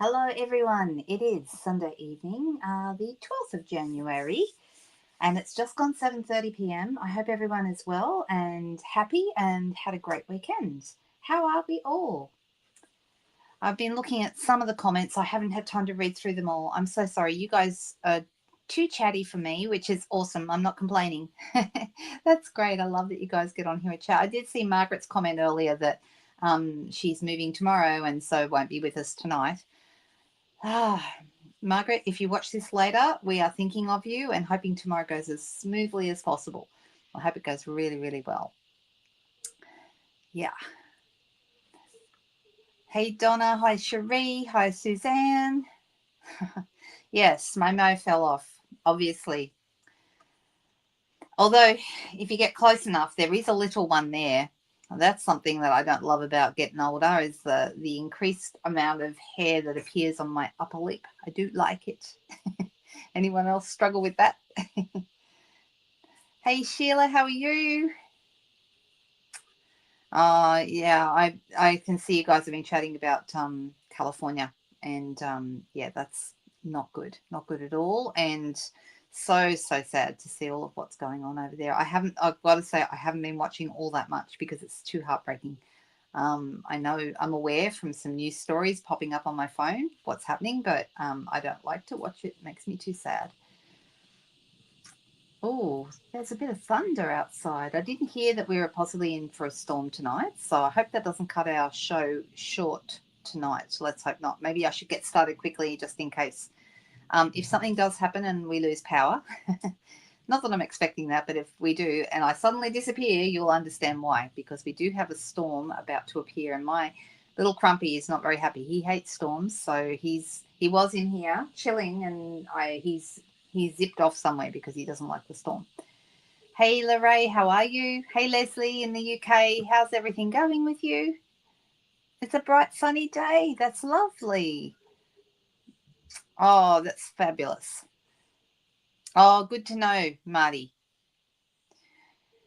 Hello everyone, it is Sunday evening, the 12th of January, and it's just gone 7:30 p.m. I hope everyone is well and happy and had a great weekend. How are we all? I've been looking at some of the comments. I haven't had time to read through them all. I'm so sorry. You guys are too chatty for me, which is awesome. I'm not complaining. That's great. I love that you guys get on here and chat. I did see Margaret's comment earlier that she's moving tomorrow and so won't be with us tonight. Ah, Margaret, if you watch this later, we are thinking of you and hoping tomorrow goes as smoothly as possible. I hope it goes really, really well. Yeah. Hey, Donna. Hi, Cherie. Hi, Suzanne. Yes, my mo fell off, obviously. Although, if you get close enough, there is a little one there. That's something that I don't love about getting older is the increased amount of hair that appears on my upper lip. I do like it. Anyone else struggle with that? Hey Sheila, how are you? Yeah, I can see you guys have been chatting about California, and yeah, that's not good at all, and so sad to see all of what's going on over there. I've got to say, I haven't been watching all that much because it's too heartbreaking. I know I'm aware from some news stories popping up on my phone what's happening, but I don't like to watch it. It makes me too sad. Oh, there's a bit of thunder outside. I didn't hear that we were possibly in for a storm tonight, so I hope that doesn't cut our show short tonight. Let's hope not. Maybe I should get started quickly just in case. If something does happen and we lose power, not that I'm expecting that, but if we do and I suddenly disappear, you'll understand why, because we do have a storm about to appear, and my little Crumpy is not very happy. He hates storms, so he was in here chilling, and he's zipped off somewhere because he doesn't like the storm. Hey Lorraine, how are you? Hey Leslie in the UK, how's everything going with you? It's a bright sunny day. That's lovely. Oh, that's fabulous. Oh, good to know, Marty,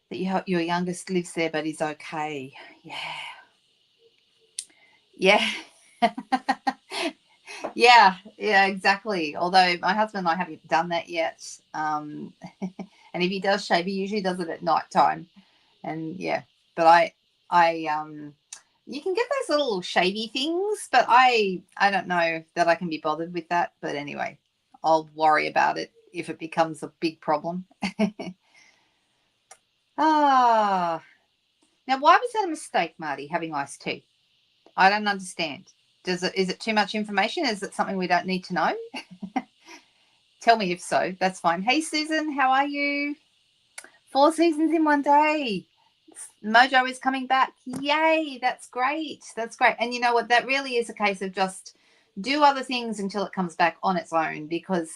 that your youngest lives there but is okay. Yeah. Yeah. Yeah, exactly. Although my husband and I haven't done that yet. And if he does shave, he usually does it at night time. And yeah, but you can get those little shavy things, but I don't know that I can be bothered with that. But anyway, I'll worry about it if it becomes a big problem. Ah, now why was that a mistake, Marty? Having iced tea? I don't understand. Is it too much information? Is it something we don't need to know? Tell me if so. That's fine. Hey Susan, how are you? 4 seasons in one day. Mojo is coming back. Yay, that's great. That's great. And you know what? That really is a case of just do other things until it comes back on its own because,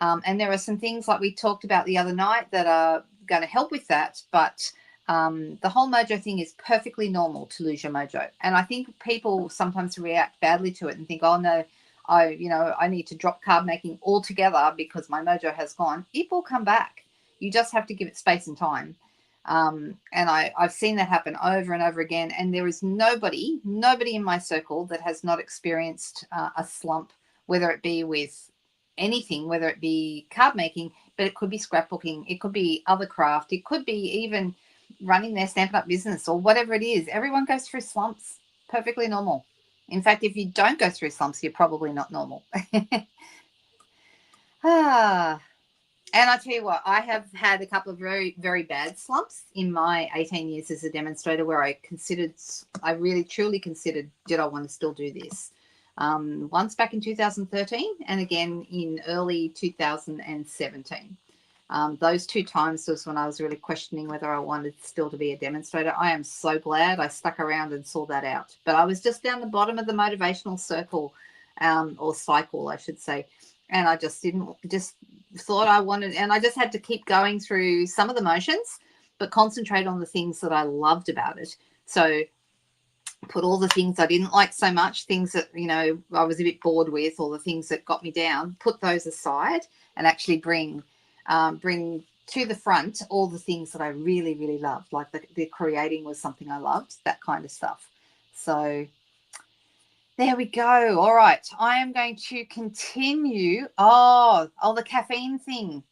and there are some things like we talked about the other night that are going to help with that. But the whole mojo thing is perfectly normal to lose your mojo. And I think people sometimes react badly to it and think, oh no, I need to drop card making altogether because my mojo has gone. It will come back. You just have to give it space and time. And I've seen that happen over and over again. And there is nobody in my circle that has not experienced a slump, whether it be with anything, whether it be card making, but it could be scrapbooking, it could be other craft, it could be even running their Stampin' Up business or whatever it is. Everyone goes through slumps, perfectly normal. In fact, if you don't go through slumps, you're probably not normal. ah, and I tell you what, I have had a couple of very, very bad slumps in my 18 years as a demonstrator where I really truly considered, did I want to still do this? Once back in 2013 and again in early 2017. Those two times was when I was really questioning whether I wanted still to be a demonstrator. I am so glad I stuck around and saw that out. But I was just down the bottom of the motivational circle, or cycle, I should say. And I just thought I wanted, and I just had to keep going through some of the motions, but concentrate on the things that I loved about it. So put all the things I didn't like so much, things that, I was a bit bored with, or the things that got me down, put those aside and actually bring to the front all the things that I really, really loved. Like the creating was something I loved, that kind of stuff. So There we go. All right. I am going to continue. Oh, the caffeine thing.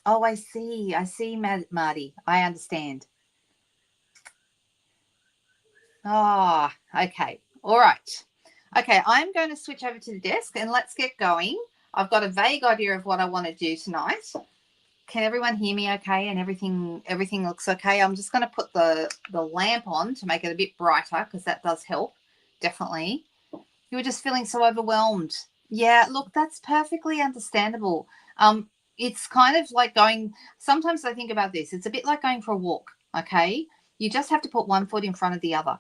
Oh, I see. I see, Marty. I understand. Ah, okay. All right. Okay, I'm going to switch over to the desk and let's get going. I've got a vague idea of what I want to do tonight. Can everyone hear me okay and everything looks okay? I'm just going to put the lamp on to make it a bit brighter because that does help, definitely. You were just feeling so overwhelmed. Yeah, look, that's perfectly understandable. It's kind of like going, sometimes I think about this, it's a bit like going for a walk, okay? You just have to put one foot in front of the other.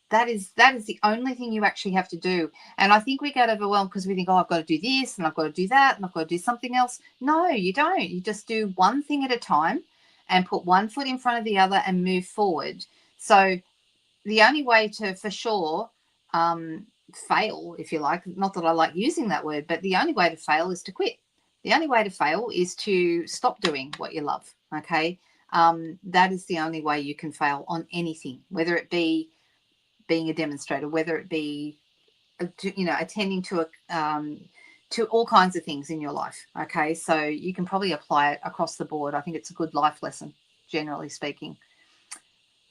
That is the only thing you actually have to do. And I think we get overwhelmed because we think, oh, I've got to do this and I've got to do that and I've got to do something else. No, you don't. You just do one thing at a time and put one foot in front of the other and move forward. So the only way to, for sure, fail, if you like, not that I like using that word, but the only way to fail is to quit. The only way to fail is to stop doing what you love, okay? That is the only way you can fail on anything, whether it be being a demonstrator, whether it be, attending to all kinds of things in your life. Okay, so you can probably apply it across the board. I think it's a good life lesson, generally speaking.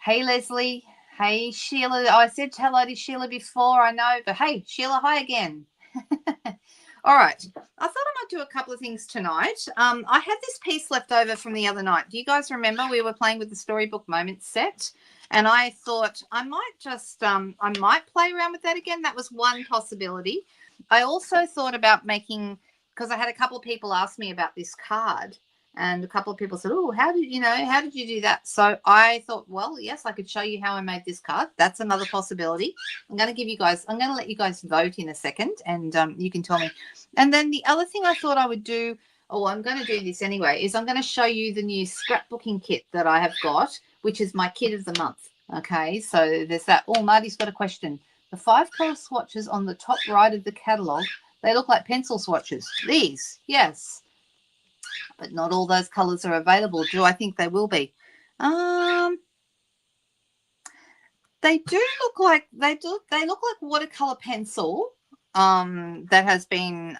Hey, Leslie. Hey, Sheila. Oh, I said hello to Sheila before, I know, but hey, Sheila, hi again. All right. I thought I might do a couple of things tonight. I had this piece left over from the other night. Do you guys remember we were playing with the Storybook Moments set? And I thought I might just, I might play around with that again. That was one possibility. I also thought about making, because I had a couple of people ask me about this card. And a couple of people said, oh, how did you do that? So I thought, well, yes, I could show you how I made this card. That's another possibility. I'm going to let you guys vote in a second and you can tell me. And then the other thing I thought I would do, I'm going to do this anyway, is I'm going to show you the new scrapbooking kit that I have got, which is my kit of the month. Okay, so there's that. Oh, Marty's got a question. The 5-color swatches on the top right of the catalogue, they look like pencil swatches. These, yes. But not all those colors are available. Do I think they will be? They do look like they look like watercolor pencil. That has been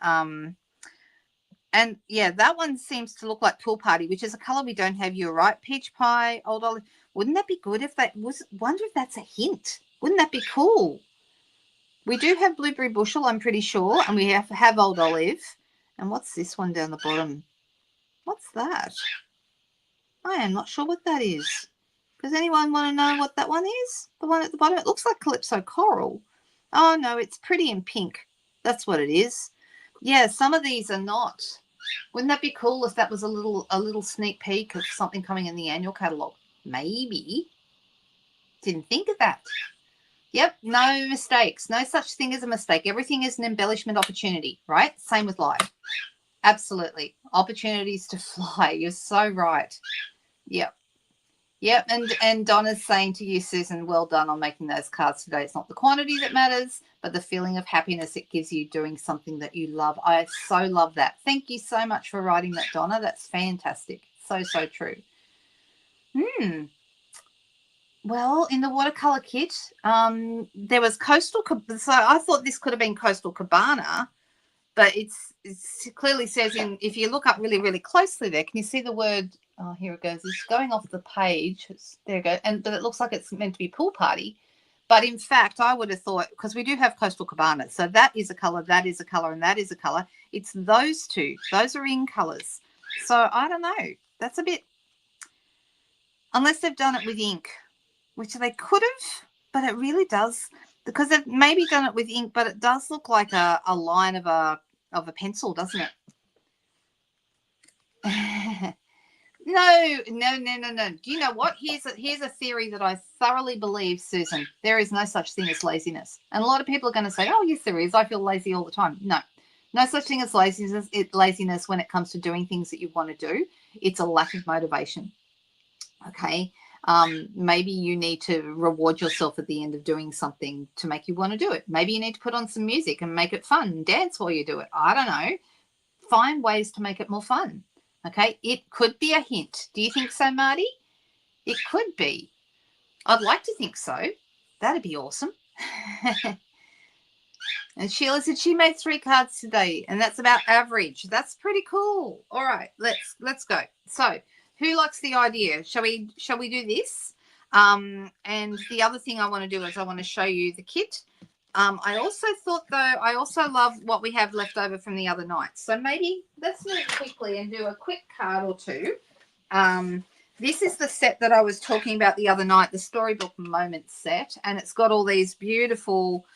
and yeah, that one seems to look like Pool Party, which is a color we don't have. You're right, Peach Pie, Old Olive. Wouldn't that be good if that was? Wonder if that's a hint. Wouldn't that be cool? We do have Blueberry Bushel, I'm pretty sure, and we have Old Olive. And what's this one down the bottom? What's that? I am not sure what that is. Does anyone want to know what that one is? The one at the bottom? It looks like Calypso Coral. Oh, no, it's Pretty in Pink. That's what it is. Yeah, some of these are not. Wouldn't that be cool if that was a little sneak peek of something coming in the annual catalogue? Maybe. Didn't think of that. Yep, no mistakes. No such thing as a mistake. Everything is an embellishment opportunity, right? Same with life. Absolutely. Opportunities to fly. You're so right. Yep. Yep, and Donna's saying to you, Susan, well done on making those cards today. It's not the quantity that matters, but the feeling of happiness it gives you doing something that you love. I so love that. Thank you so much for writing that, Donna. That's fantastic. So, so true. Well, in the watercolor kit, there was Coastal. So I thought this could have been Coastal Cabana, but it clearly says if you look up really, really closely there, can you see the word? Oh, here it goes. It's going off the page. There you go. But it looks like it's meant to be Pool Party. But in fact, I would have thought, because we do have Coastal Cabana, so that is a color, that is a color, and that is a color. It's those two. Those are in colors. So I don't know. That's a bit, unless they've done it with ink, which they could have, but it really does, because they've maybe done it with ink, but it does look like a line of a pencil, doesn't it? No. Do you know what? Here's a theory that I thoroughly believe, Susan. There is no such thing as laziness. And a lot of people are going to say, oh, yes, there is. I feel lazy all the time. No such thing as laziness. Laziness when it comes to doing things that you want to do. It's a lack of motivation. Okay. Maybe you need to reward yourself at the end of doing something to make you want to do it. Maybe you need to put on some music and make it fun and dance while you do it. I don't know. Find ways to make it more fun. Okay, it could be a hint. Do you think so, Marty? It could be. I'd like to think so. That'd be awesome. And Sheila said she made 3 cards today, and that's about average. That's pretty cool. All right, let's go. So, who likes the idea? Shall we do this? And the other thing I want to do is I want to show you the kit. I also thought, though, I also love what we have left over from the other night. So maybe let's move quickly and do a quick card or two. This is the set that I was talking about the other night, the Storybook Moments set, and it's got all these beautiful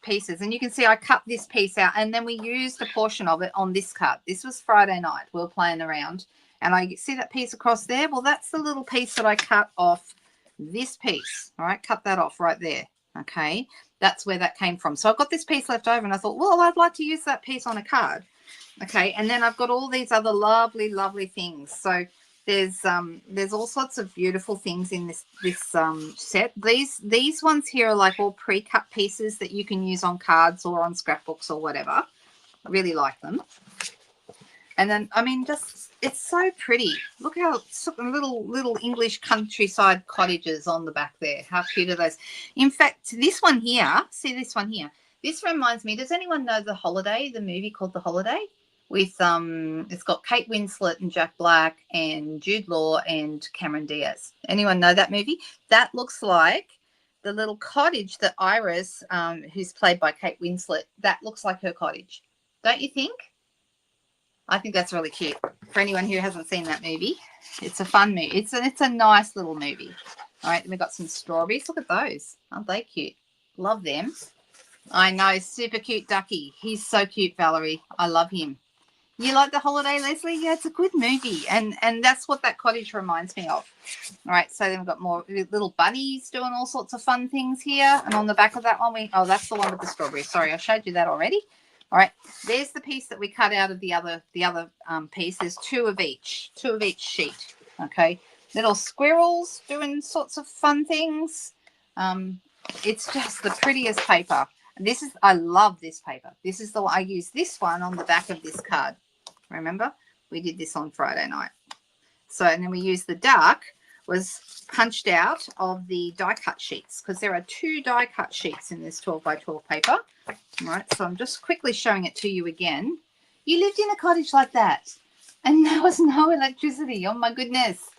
pieces. And you can see I cut this piece out, and then we used a portion of it on this card. This was Friday night. We were playing around, and I see that piece across there. Well, that's the little piece that I cut off this piece. All right, cut that off right there. Okay, that's where that came from. So I've got this piece left over, and I thought, well, I'd like to use that piece on a card. Okay, and then I've got all these other lovely things. So there's all sorts of beautiful things in this set. These ones here are like all pre-cut pieces that you can use on cards or on scrapbooks or whatever. I really like them. And then, I mean, just, it's so pretty. Look how little English countryside cottages on the back there. How cute are those? In fact, this one here, see this one here? This reminds me, does anyone know The Holiday, the movie called The Holiday? With, it's got Kate Winslet and Jack Black and Jude Law and Cameron Diaz. Anyone know that movie? That looks like the little cottage that Iris, who's played by Kate Winslet, that looks like her cottage. Don't you think? I think that's really cute. For anyone who hasn't seen that movie, it's a fun movie. It's a nice little movie. All right, and we've got some strawberries. Look at those. Aren't they cute? Love them. I know, super cute ducky. He's so cute, Valerie. I love him. You like The Holiday, Leslie? Yeah, it's a good movie. And that's what that cottage reminds me of. All right, so then we've got more little bunnies doing all sorts of fun things here. And on the back of that one, oh, that's the one with the strawberries. Sorry, I showed you that already. All right, there's the piece that we cut out of the other piece. There's two of each sheet. Okay, little squirrels doing sorts of fun things. It's just the prettiest paper. I love this paper. This is the one I used. This one on the back of this card. Remember, we did this on Friday night. So, and then we used the dark was punched out of the die cut sheets, because there are 2 die cut sheets in this 12 by 12 paper. All right, so I'm just quickly showing it to you again. You lived in a cottage like that, and there was no electricity. Oh my goodness!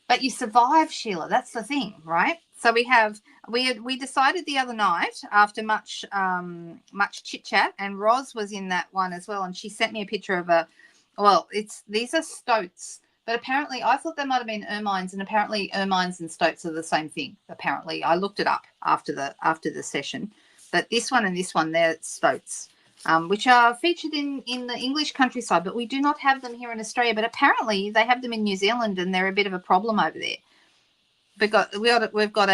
But you survived, Sheila. That's the thing, right? So we decided the other night, after much chit chat, and Roz was in that one as well, and she sent me a picture of these are stoats. But apparently, I thought they might have been ermines, and apparently ermines and stoats are the same thing. Apparently, I looked it up after the session. But this one and this one, they're stoats, which are featured in the English countryside, but we do not have them here in Australia. But apparently, they have them in New Zealand, and they're a bit of a problem over there. We've got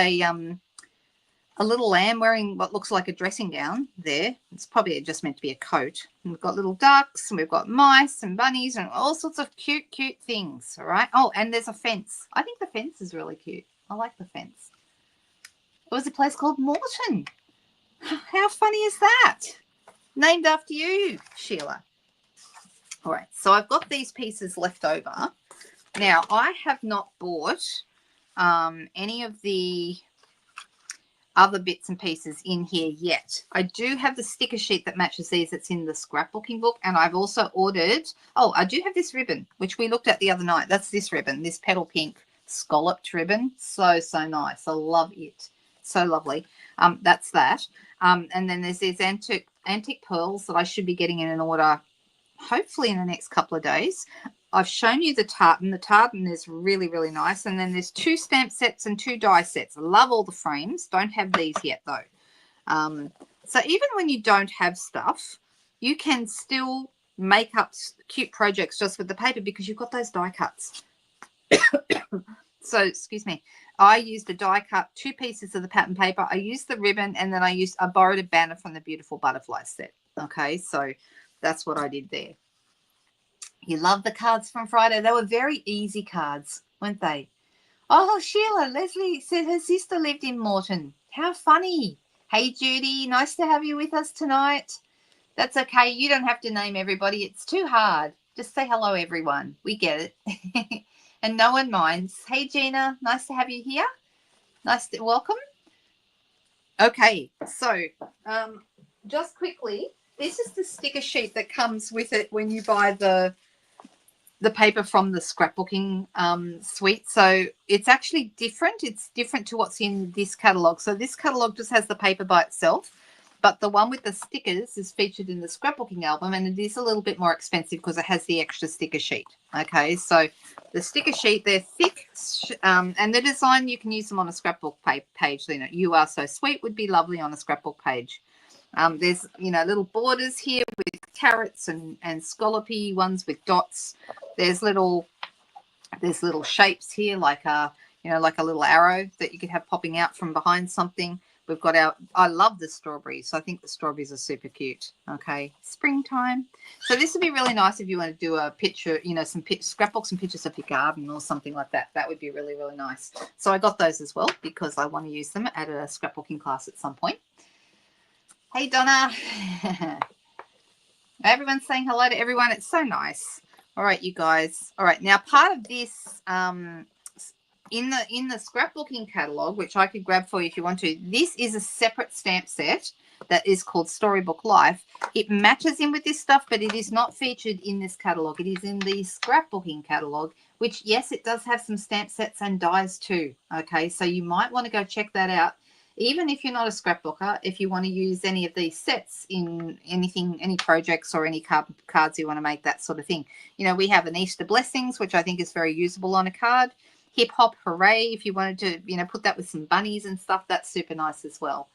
a little lamb wearing what looks like a dressing gown there. It's probably just meant to be a coat. And we've got little ducks, and we've got mice and bunnies and all sorts of cute things, all right? Oh, and there's a fence. I think the fence is really cute. I like the fence. It was a place called Morton. How funny is that? Named after you, Sheila. All right, so I've got these pieces left over. Now, I have not bought any of the other bits and pieces in here yet. I do have the sticker sheet that matches these. It's in the scrapbooking book, and I've also ordered, I do have this ribbon, which we looked at the other night. That's this ribbon, this petal pink scalloped ribbon. So nice. I love it. So lovely. That's that. And then there's these antique pearls that I should be getting in an order hopefully in the next couple of days. I've shown you the tartan. The tartan is really, really nice. And then there's 2 stamp sets and 2 die sets. I love all the frames. Don't have these yet, though. So even when you don't have stuff, you can still make up cute projects just with the paper, because you've got those die cuts. So, excuse me. I used a die cut, 2 pieces of the pattern paper. I used the ribbon, and then I borrowed a banner from the Beautiful Butterfly set. Okay, so that's what I did there. You love the cards from Friday. They were very easy cards, weren't they? Oh, Sheila, Leslie said her sister lived in Morton. How funny. Hey, Judy, nice to have you with us tonight. That's okay. You don't have to name everybody. It's too hard. Just say hello, everyone. We get it. And no one minds. Hey, Gina, nice to have you here. Welcome. Okay, so just quickly, this is the sticker sheet that comes with it when you buy the paper from the scrapbooking suite. So it's actually different. It's different to what's in this catalogue. So this catalogue just has the paper by itself, but the one with the stickers is featured in the scrapbooking album, and it is a little bit more expensive because it has the extra sticker sheet. Okay, so the sticker sheet, they're thick, and the design, you can use them on a scrapbook page. You know, You Are So Sweet would be lovely on a scrapbook page. There's, you know, little borders here with carrots and scallopy ones with dots. There's little shapes here, like a, you know, like a little arrow that you could have popping out from behind something. We've got our, I love the strawberries. I think the strawberries are super cute. Okay, springtime. So this would be really nice if you want to do a picture, you know, some scrapbooks and pictures of your garden or something like that. That would be really, really nice. So I got those as well because I want to use them at a scrapbooking class at some point. Hey, Donna. Everyone's saying hello to everyone. It's so nice. All right, you guys. All right, now part of this in the scrapbooking catalog, which I could grab for you if you want to, this is a separate stamp set that is called Storybook Life. It matches in with this stuff, but it is not featured in this catalog. It is in the scrapbooking catalog, which, yes, it does have some stamp sets and dies too. Okay, so you might want to go check that out. Even if you're not a scrapbooker, if you want to use any of these sets in anything, any projects or any cards you want to make, that sort of thing. You know, we have an Easter Blessings, which I think is very usable on a card. Hip Hop Hooray, if you wanted to, you know, put that with some bunnies and stuff, that's super nice as well.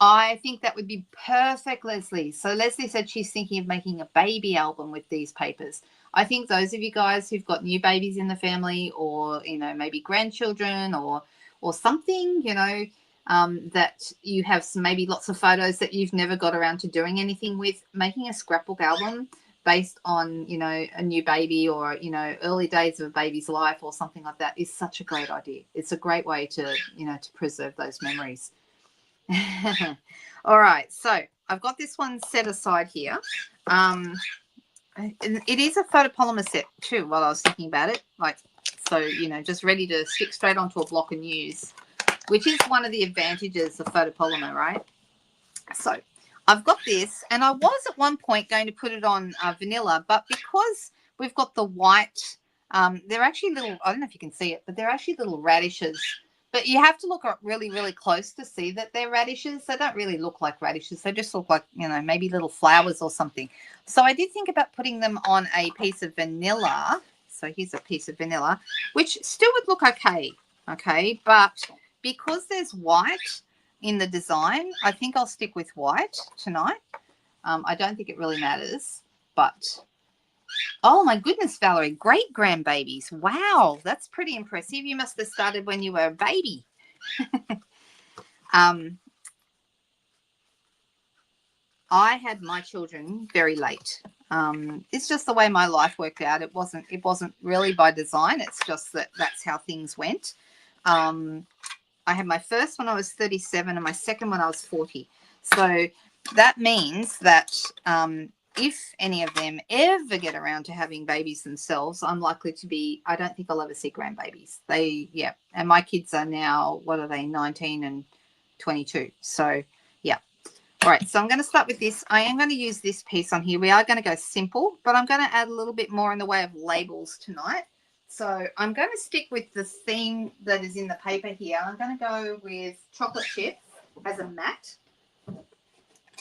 I think that would be perfect, Leslie. So Leslie said she's thinking of making a baby album with these papers. I think those of you guys who've got new babies in the family, or, you know, maybe grandchildren or something, you know, that you have some, maybe lots of photos that you've never got around to doing anything with, making a scrapbook album based on, you know, a new baby or, you know, early days of a baby's life or something like that is such a great idea. It's a great way to, you know, to preserve those memories. All right, so I've got this one set aside here. It is a photopolymer set too, while I was thinking about it. Like, so, you know, just ready to stick straight onto a block and use, which is one of the advantages of photopolymer, right? So I've got this, and I was at one point going to put it on vanilla, but because we've got the white, they're actually little, I don't know if you can see it, but they're actually little radishes. But you have to look really, really close to see that they're radishes. They don't really look like radishes. They just look like, you know, maybe little flowers or something. So I did think about putting them on a piece of vanilla. So here's a piece of vanilla, which still would look okay, okay? But because there's white in the design, I think I'll stick with white tonight. I don't think it really matters, but oh my goodness, Valerie, great grandbabies. Wow, that's pretty impressive. You must have started when you were a baby. I had my children very late. It's just the way my life worked out. It wasn't really by design. It's just that that's how things went. I had my first when I was 37 and my second when I was 40. So that means that if any of them ever get around to having babies themselves, I'm likely to be, I don't think I'll ever see grandbabies. Yeah. And my kids are now, what are they, 19 and 22. So, yeah. All right. So I'm going to start with this. I am going to use this piece on here. We are going to go simple, but I'm going to add a little bit more in the way of labels tonight. So I'm going to stick with the theme that is in the paper here. I'm going to go with chocolate chip as a mat.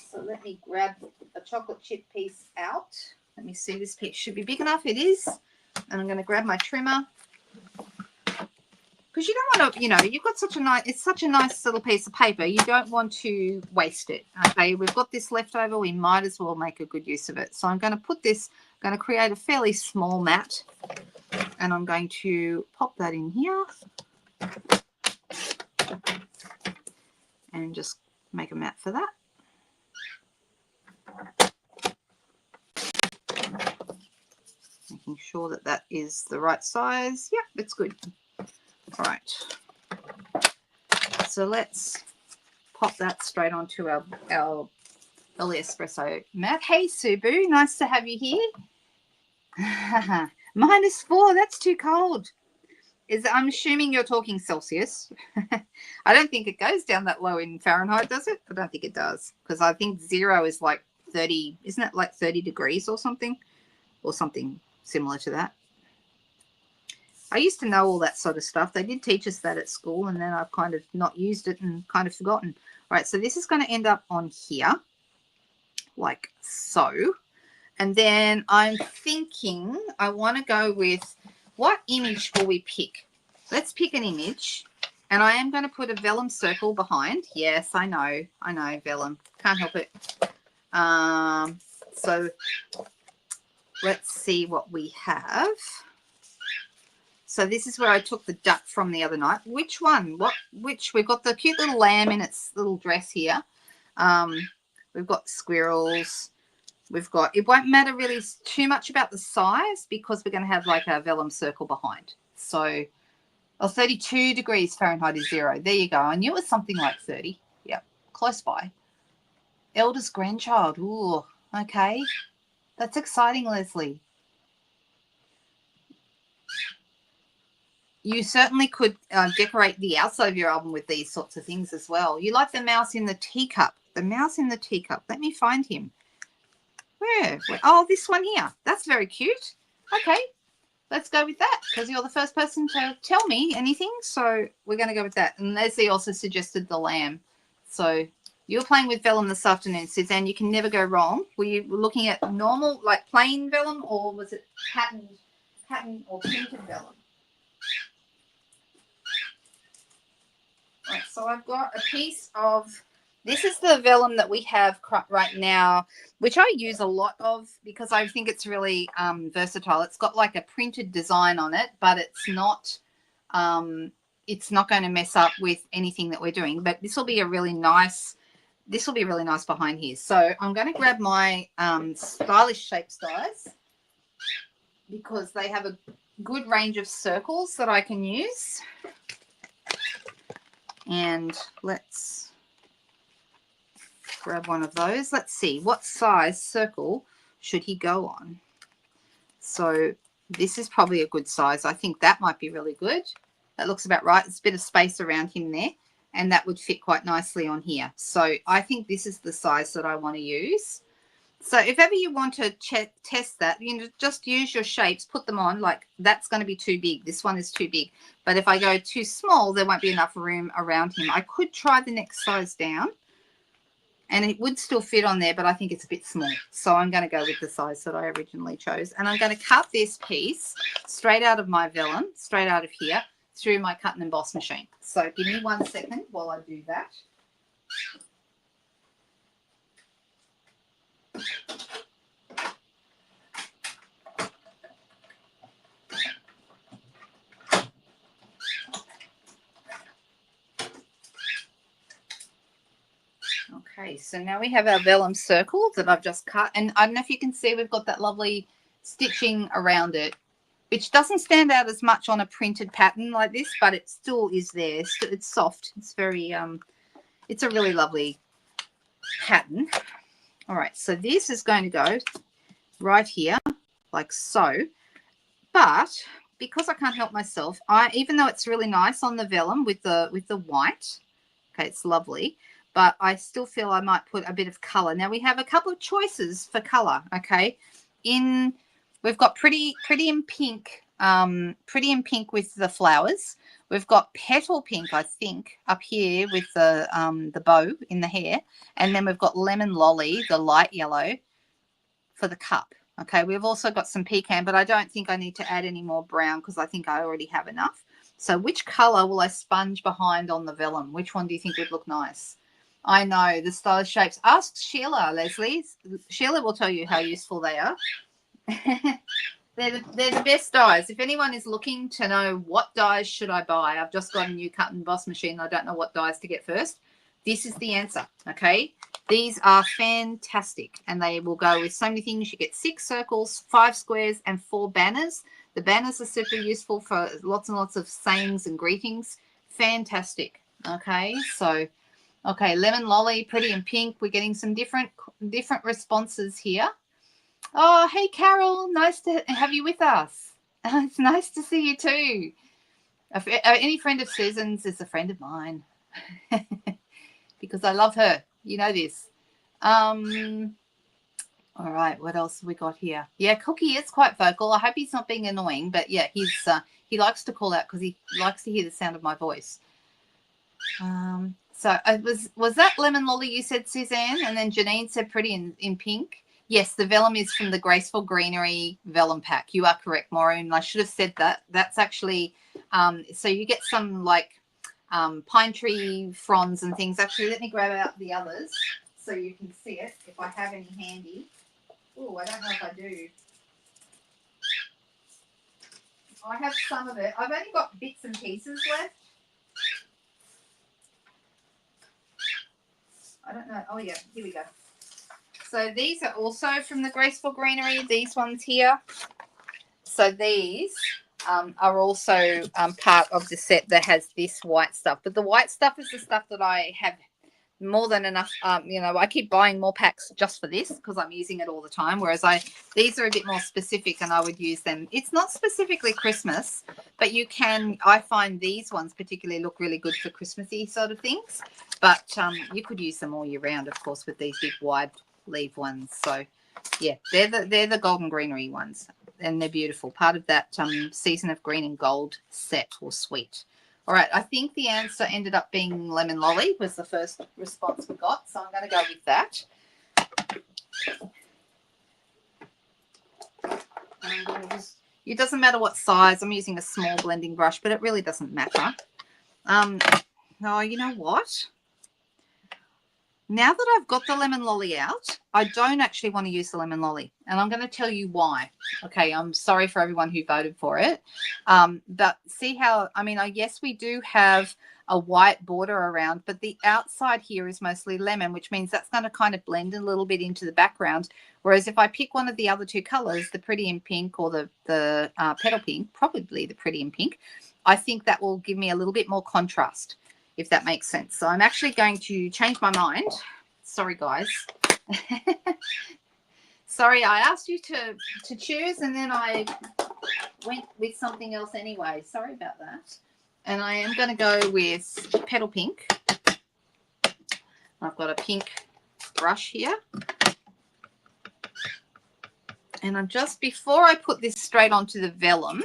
So let me grab a chocolate chip piece out. Let me see, this piece should be big enough. It is. And I'm going to grab my trimmer. Because you don't want to, you know, you've got it's such a nice little piece of paper. You don't want to waste it. Okay, we've got this left over. We might as well make a good use of it. So I'm going to put this, I'm going to create a fairly small mat. And I'm going to pop that in here. And just make a mat for that. Making sure that that is the right size. Yep, it's good. All right. So let's pop that straight onto our early espresso mat. Hey, Subu, nice to have you here. -4, that's too cold. I'm assuming you're talking Celsius. I don't think it goes down that low in Fahrenheit, does it? I don't think it does, because I think 0 is like 30. Isn't it like 30 degrees or something similar to that? I used to know all that sort of stuff. They did teach us that at school, and then I've kind of not used it and kind of forgotten. All right, so this is going to end up on here, like so. And then I'm thinking I want to go with, what image will we pick? Let's pick an image. And I am going to put a vellum circle behind. Yes, I know, vellum. Can't help it. So let's see what we have. So this is where I took the duck from the other night. Which one? Which? We've got the cute little lamb in its little dress here. We've got squirrels. We've got, it won't matter really too much about the size, because we're going to have like a vellum circle behind. So, 32 degrees Fahrenheit is 0. There you go. I knew it was something like 30. Yep, close by. Eldest grandchild. Ooh, okay. That's exciting, Leslie. You certainly could decorate the outside of your album with these sorts of things as well. You like the mouse in the teacup. The mouse in the teacup. Let me find him. Where? Oh, this one here. That's very cute. Okay, let's go with that, because you're the first person to tell me anything. So we're going to go with that. And Leslie also suggested the lamb. So you were playing with vellum this afternoon, Suzanne. You can never go wrong. Were you looking at normal, like plain vellum, or was it pattern or printed vellum? Right, so I've got a piece of, this is the vellum that we have right now, which I use a lot of because I think it's really versatile. It's got like a printed design on it, but it's not going to mess up with anything that we're doing. But this will be a really nice, behind here. So I'm going to grab my Stylish Shapes dies, because they have a good range of circles that I can use. And let's grab one of those. Let's see, what size circle should he go on? So this is probably a good size. I think that might be really good. That looks about right. There's a bit of space around him there, and that would fit quite nicely on here. So I think this is the size that I want to use. So if ever you want to test that, you know, just use your shapes, put them on. Like, that's going to be too big. This one is too big. But if I go too small, there won't be enough room around him. I could try the next size down, and it would still fit on there, but I think it's a bit small. So I'm going to go with the size that I originally chose. And I'm going to cut this piece straight out of my vellum, straight out of here, through my cut and emboss machine. So give me 1 second while I do that. Okay, so now we have our vellum circle that I've just cut, and I don't know if you can see, we've got that lovely stitching around it, which doesn't stand out as much on a printed pattern like this, but it still is there. It's soft. It's very it's a really lovely pattern. All right, so this is going to go right here like so, but because I can't help myself, even though it's really nice on the vellum with the white, okay, it's lovely, but I still feel I might put a bit of color. Now we have a couple of choices for color. Okay, we've got pretty in pink, with the flowers. We've got petal pink, I think, up here with the bow in the hair, and then we've got lemon lolly, the light yellow, for the cup. Okay, we've also got some pecan, but I don't think I need to add any more brown because I think I already have enough. So which color will I sponge behind on the vellum? Which one do you think would look nice? I know, the Stylish Shapes. Ask Sheila, Leslie. Sheila will tell you how useful they are. They're the best dies. If anyone is looking to know what dies should I buy, I've just got a new cut and emboss machine. I don't know what dies to get first. This is the answer, okay? These are fantastic, and they will go with so many things. You get 6 circles, 5 squares, and 4 banners. The banners are super useful for lots and lots of sayings and greetings. Fantastic, okay? So, okay, lemon lolly, pretty in pink. We're getting some different responses here. Oh, hey, Carol. Nice to have you with us. It's nice to see you too. Any friend of Susan's is a friend of mine because I love her. You know this. All right, what else have we got here? Yeah, Cookie is quite vocal. I hope he's not being annoying, but yeah, he likes to call out because he likes to hear the sound of my voice. So was that Lemon Lolly you said, Suzanne? And then Janine said pretty in pink. Yes, the vellum is from the Graceful Greenery vellum pack. You are correct, Maureen. I should have said that. That's actually so you get some like pine tree fronds and things. Actually, let me grab out the others so you can see it if I have any handy. Oh, I don't know if I do. I have some of it. I've only got bits and pieces left. I don't know. Oh, yeah. Here we go. So these are also from the Graceful Greenery. These ones here. So these are also part of the set that has this white stuff. But the white stuff is the stuff that I have more than enough. You know, I keep buying more packs just for this because I'm using it all the time. Whereas these are a bit more specific and I would use them. It's not specifically Christmas, but you can, I find these ones particularly look really good for Christmassy sort of things. But you could use them all year round, of course, with these big wide leaf ones. So yeah, they're the golden greenery ones. And they're beautiful. Part of that Season of Green and Gold set or suite. All right, I think the answer ended up being Lemon Lolly was the first response we got. So I'm going to go with that. It doesn't matter what size. I'm using a small blending brush, but it really doesn't matter. No, you know what? Now that I've got the Lemon Lolly out, I don't actually want to use the Lemon Lolly. And I'm going to tell you why. Okay, I'm sorry for everyone who voted for it. But see how, I mean, yes, we do have a white border around, but the outside here is mostly lemon, which means that's going to kind of blend a little bit into the background. Whereas if I pick one of the other two colors, the Pretty in Pink or the Petal Pink, probably the Pretty in Pink, I think that will give me a little bit more contrast, if that makes sense. So I'm actually going to change my mind. Sorry, guys. Sorry, I asked you to choose and then I went with something else anyway. Sorry about that. And I am going to go with Petal Pink. I've got a pink brush here. And I'm just, before I put this straight onto the vellum,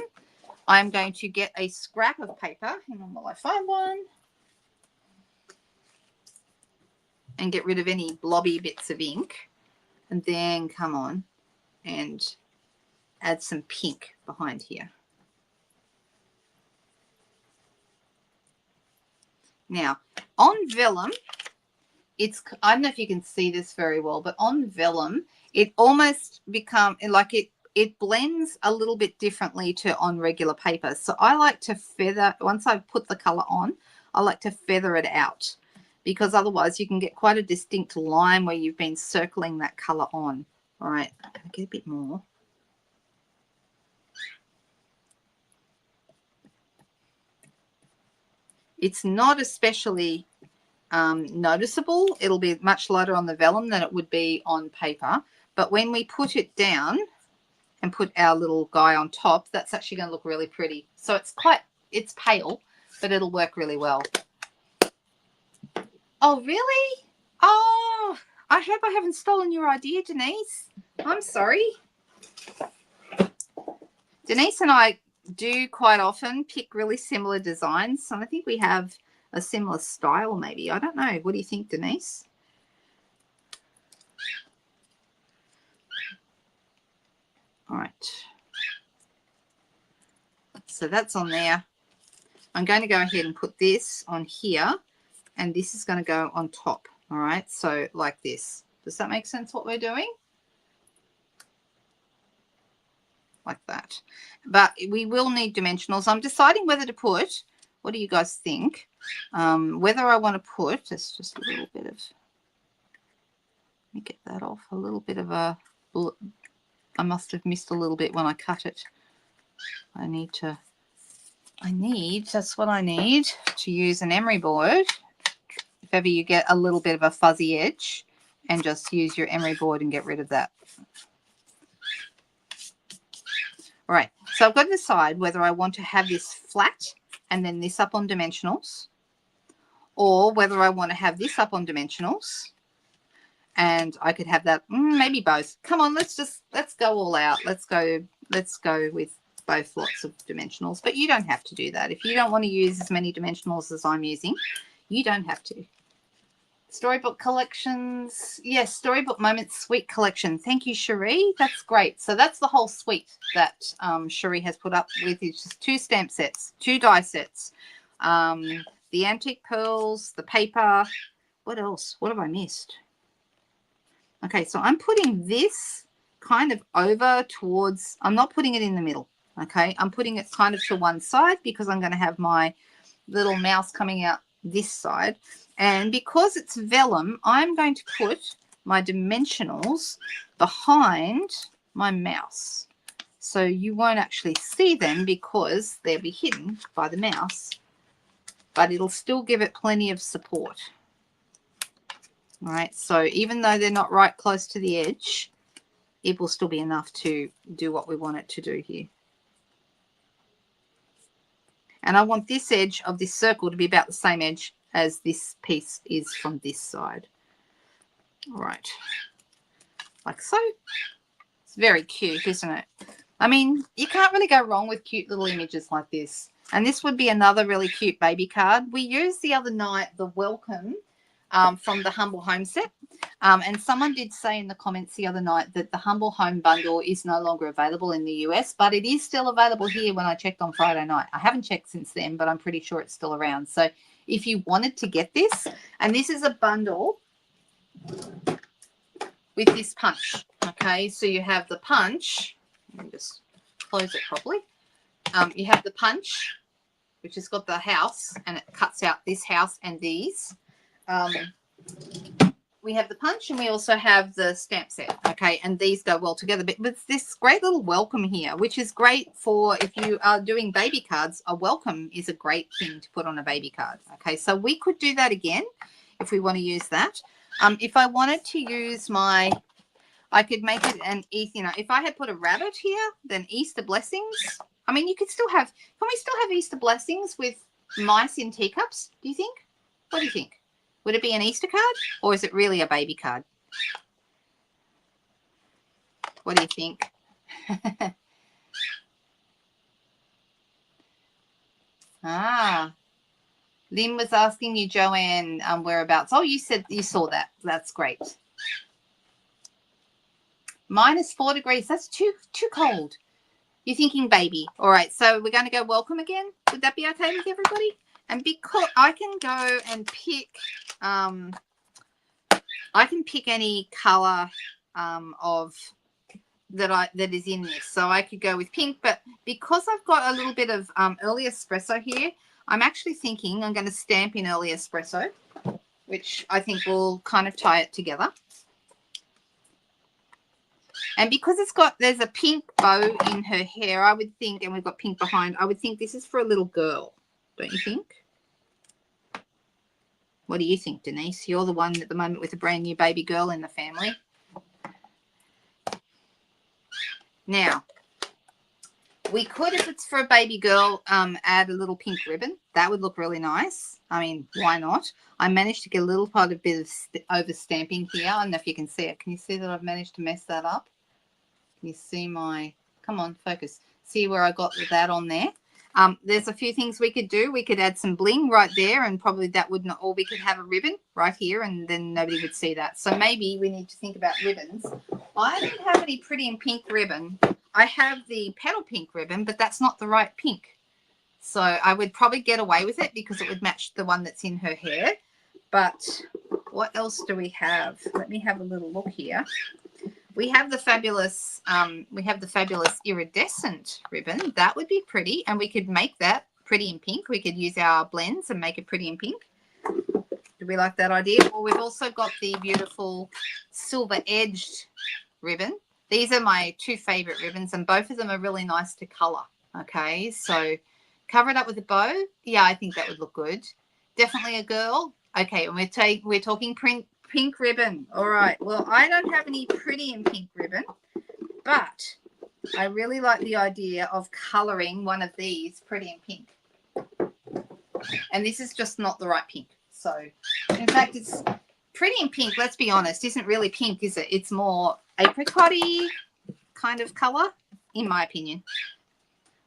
I'm going to get a scrap of paper. Hang on while I find one. And get rid of any blobby bits of ink. And then come on and add some pink behind here. Now, on vellum, I don't know if you can see this very well, but on vellum, it almost becomes like it blends a little bit differently to on regular paper. So I like to feather, once I put the color on, I like to feather it out, because otherwise you can get quite a distinct line where you've been circling that color on. All right, I'm going to get a bit more. It's not especially noticeable. It'll be much lighter on the vellum than it would be on paper. But when we put it down and put our little guy on top, that's actually going to look really pretty. So it's pale, but it'll work really well. Oh, really? Oh, I hope I haven't stolen your idea, Denise. I'm sorry. Denise and I do quite often pick really similar designs. And I think we have a similar style maybe. I don't know. What do you think, Denise? All right. So that's on there. I'm going to go ahead and put this on here. And this is going to go on top. All right. So like this. Does that make sense what we're doing? Like that. But we will need dimensionals. I'm deciding whether to put, what do you guys think? Whether I want to put, it's just a little bit of, let me get that off, a little bit of a, I must have missed a little bit when I cut it. That's what I need, to use an emery board. If ever you get a little bit of a fuzzy edge, and just use your emery board and get rid of that. All right, so I've got to decide whether I want to have this flat and then this up on dimensionals, or whether I want to have this up on dimensionals and I could have that, maybe both. Come on, let's go all out. Let's go with both lots of dimensionals, but you don't have to do that. If you don't want to use as many dimensionals as I'm using, you don't have to. Storybook collections. Yes, Storybook Moments Suite collection. Thank you, Cherie. That's great. So that's the whole suite that Cherie has put up with. It's just 2 stamp sets, 2 die sets, the antique pearls, the paper. What else? What have I missed? Okay, so I'm putting this kind of over towards, I'm not putting it in the middle. Okay, I'm putting it kind of to one side because I'm going to have my little mouse coming out this side. And because it's vellum, I'm going to put my dimensionals behind my mouse. So you won't actually see them because they'll be hidden by the mouse, but it'll still give it plenty of support. All right, so even though they're not right close to the edge, it will still be enough to do what we want it to do here. And I want this edge of this circle to be about the same edge as this piece is from this side. All right, like so. It's very cute, isn't it? I mean, you can't really go wrong with cute little images like this. And this would be another really cute baby card. We used the other night the welcome from the Humble Home set. And someone did say in the comments the other night that the Humble Home bundle is no longer available in the US, but it is still available here when I checked on Friday night. I haven't checked since then, but I'm pretty sure it's still around. So if you wanted to get this, and this is a bundle with this punch. Okay, so you have the punch. Let me just close it properly. You have the punch, which has got the house, and it cuts out this house and these. We have the punch, and we also have the stamp set. Okay, and these go well together. But with this great little welcome here, which is great for if you are doing baby cards. A welcome is a great thing to put on a baby card. Okay, so we could do that again if we want to use that. If I wanted to use my, I could make it an Easter, you know, if I had put a rabbit here, then Easter blessings. I mean, you could still have, can we still have Easter blessings with mice in teacups, do you think? What do you think? Would it be an Easter card, or is it really a baby card? What do you think? Lynn was asking you, Joanne, whereabouts. Oh, you said you saw that. That's great. -4 degrees. That's too cold. You're thinking baby. All right, so we're going to go welcome again. Would that be okay with everybody? And because I can go and pick, I can pick any color of that is in this. So I could go with pink, but because I've got a little bit of early espresso here, I'm actually thinking I'm going to stamp in early espresso, which I think will kind of tie it together. And because there's a pink bow in her hair, I would think, and we've got pink behind, I would think this is for a little girl. Don't you think? What do you think, Denise? You're the one at the moment with a brand new baby girl in the family. Now, we could, if it's for a baby girl, add a little pink ribbon. That would look really nice. I mean, why not? I managed to get a little part of bit of over stamping here. I don't know if you can see it. Can you see that I've managed to mess that up? Can you see my, come on, focus. See where I got that on there? There's a few things we could do. We could add some bling right there, and probably that would not, or we could have a ribbon right here, and then nobody would see that. So maybe we need to think about ribbons. I don't have any pretty and pink ribbon. I have the petal pink ribbon, but that's not the right pink. So I would probably get away with it because it would match the one that's in her hair. But what else do we have? Let me have a little look here. We have the fabulous iridescent ribbon. That would be pretty, and we could make that pretty in pink. We could use our blends and make it pretty in pink. Do we like that idea? Or we've also got the beautiful silver edged ribbon. These are my 2 favorite ribbons, and both of them are really nice to color. Okay, so cover it up with a bow. Yeah, I think that would look good. Definitely a girl. Okay, and we're talking pink ribbon. All right, well, I don't have any pretty and pink ribbon, but I really like the idea of coloring one of these pretty and pink. And this is just not the right pink. So, in fact, it's pretty in pink, let's be honest, isn't really pink, is it? It's more apricot-y kind of color, in my opinion.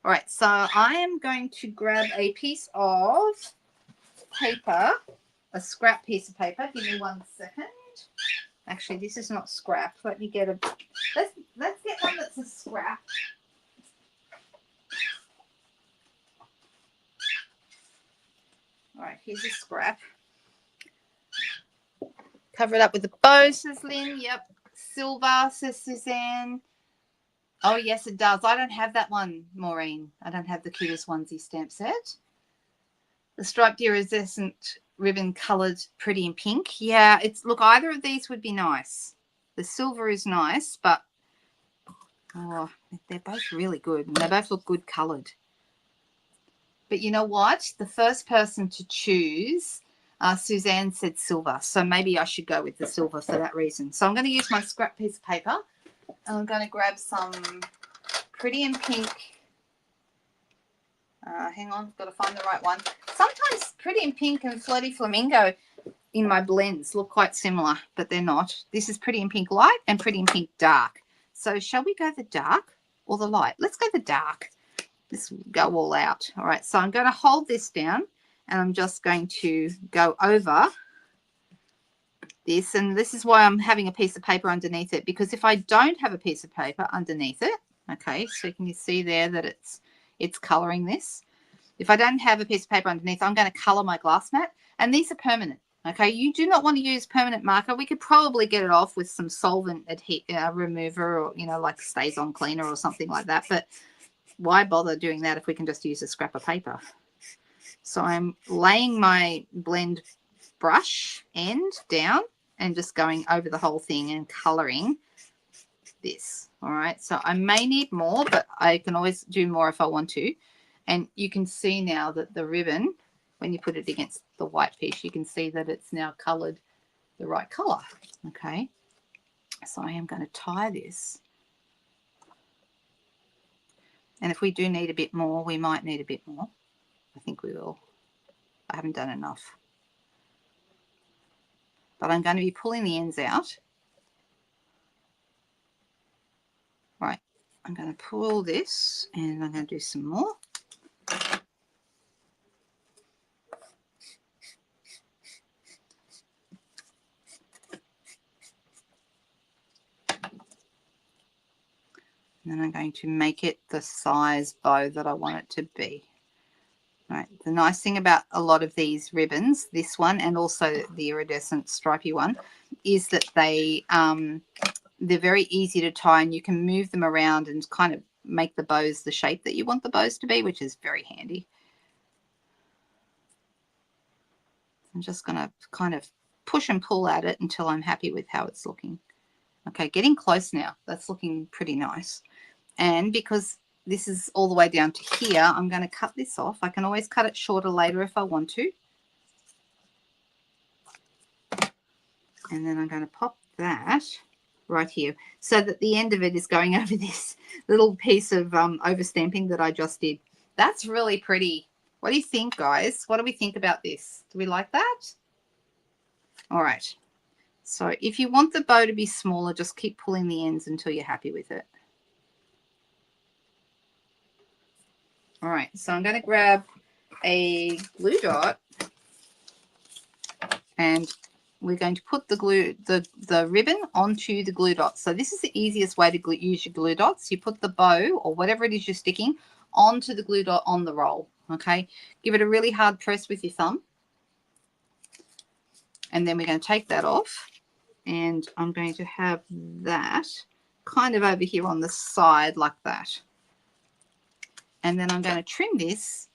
All right, so I am going to grab a piece of paper, a scrap piece of paper. Give me 1 second. Actually, this is not scrap. Let me get a, let's get one that's a scrap. All right, here's a scrap. Cover it up with a bow, says Lynn. Yep. Silver, says Suzanne. Oh, yes, it does. I don't have that one, Maureen. I don't have the cutest onesie stamp set. The striped iridescent ribbon coloured pretty in pink. Yeah, it's, look, either of these would be nice. The silver is nice, but, oh, they're both really good. And they both look good coloured. But you know what? The first person to choose, Suzanne said silver. So maybe I should go with the silver for that reason. So I'm going to use my scrap piece of paper. And I'm going to grab some pretty in pink. Hang on, I've got to find the right one. Sometimes pretty in pink and floaty flamingo in my blends look quite similar, but they're not. This is pretty in pink light and pretty in pink dark. So shall we go the dark or the light? Let's go the dark. This will go all out. All right, so I'm going to hold this down and I'm just going to go over this, and this is why I'm having a piece of paper underneath it, because if I don't have a piece of paper underneath it, okay, so can you see there that it's coloring this? If I don't have a piece of paper underneath, I'm going to color my glass mat, and these are permanent. Okay, you do not want to use permanent marker. We could probably get it off with some solvent remover, or like Stays On Cleaner or something like that, but why bother doing that if we can just use a scrap of paper? So I'm laying my blend brush end down and just going over the whole thing and coloring this. All right, so I may need more, but I can always do more if I want to. And you can see now that the ribbon, when you put it against the white piece, you can see that it's now colored the right color. Okay, so I am going to tie this, and if we do need a bit more, we might need a bit more. I think we will. I haven't done enough. But I'm going to be pulling the ends out. Right, I'm going to pull this and I'm going to do some more. And then I'm going to make it the size bow that I want it to be. Right. The nice thing about a lot of these ribbons, this one and also the iridescent stripy one, is that they're very easy to tie, and you can move them around and kind of make the bows the shape that you want the bows to be, which is very handy. I'm just going to kind of push and pull at it until I'm happy with how it's looking. Okay, getting close now. That's looking pretty nice. And because this is all the way down to here, I'm going to cut this off. I can always cut it shorter later if I want to. And then I'm going to pop that right here so that the end of it is going over this little piece of overstamping that I just did. That's really pretty. What do you think, guys? What do we think about this? Do we like that? All right. So if you want the bow to be smaller, just keep pulling the ends until you're happy with it. All right, so I'm going to grab a glue dot and we're going to put the ribbon onto the glue dot. So this is the easiest way to use your glue dots. You put the bow or whatever it is you're sticking onto the glue dot on the roll, okay? Give it a really hard press with your thumb. And then we're going to take that off, and I'm going to have that kind of over here on the side like that. And then I'm going to trim this,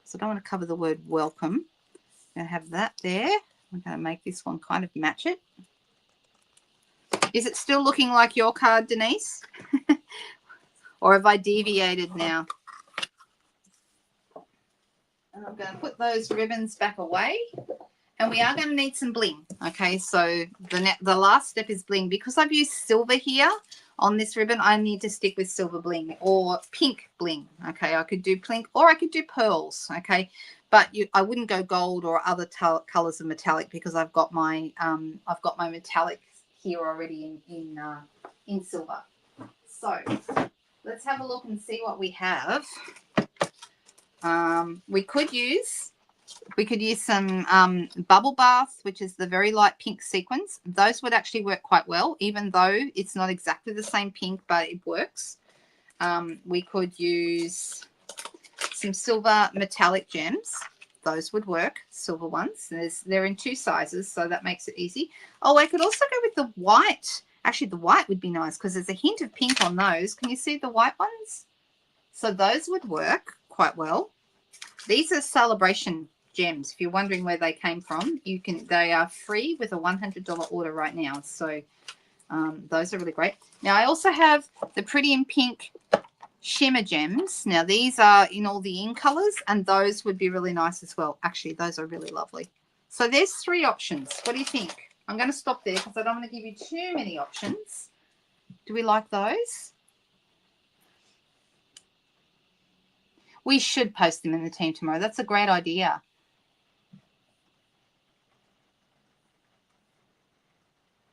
so I don't want to cover the word welcome. I'm going to have that there. I'm going to make this one kind of match it. Is it still looking like your card, Denise? Or have I deviated now? And I'm going to put those ribbons back away. And we are going to need some bling. Okay, so the last step is bling. Because I've used silver here on this ribbon, I need to stick with silver bling or pink bling. Okay, I could do pink or I could do pearls. Okay, but I wouldn't go gold or other colors of metallic because I've got my metallic here already in silver. So let's have a look and see what we have. We could use some bubble bath, which is the very light pink sequins. Those would actually work quite well, even though it's not exactly the same pink, but it works. We could use some silver metallic gems. Those would work, silver ones. They're in 2 sizes, so that makes it easy. Oh, I could also go with the white. Actually, the white would be nice because there's a hint of pink on those. Can you see the white ones? So those would work quite well. These are celebration gems. If you're wondering where they came from, they are free with a $100 order right now. So those are really great. Now I also have the Pretty in Pink shimmer gems. Now these are in all the in colors, and those would be really nice as well. Actually, those are really lovely. So there's 3 options. What do you think? I'm going to stop there because I don't want to give you too many options. Do we like those? We should post them in the team tomorrow. That's a great idea.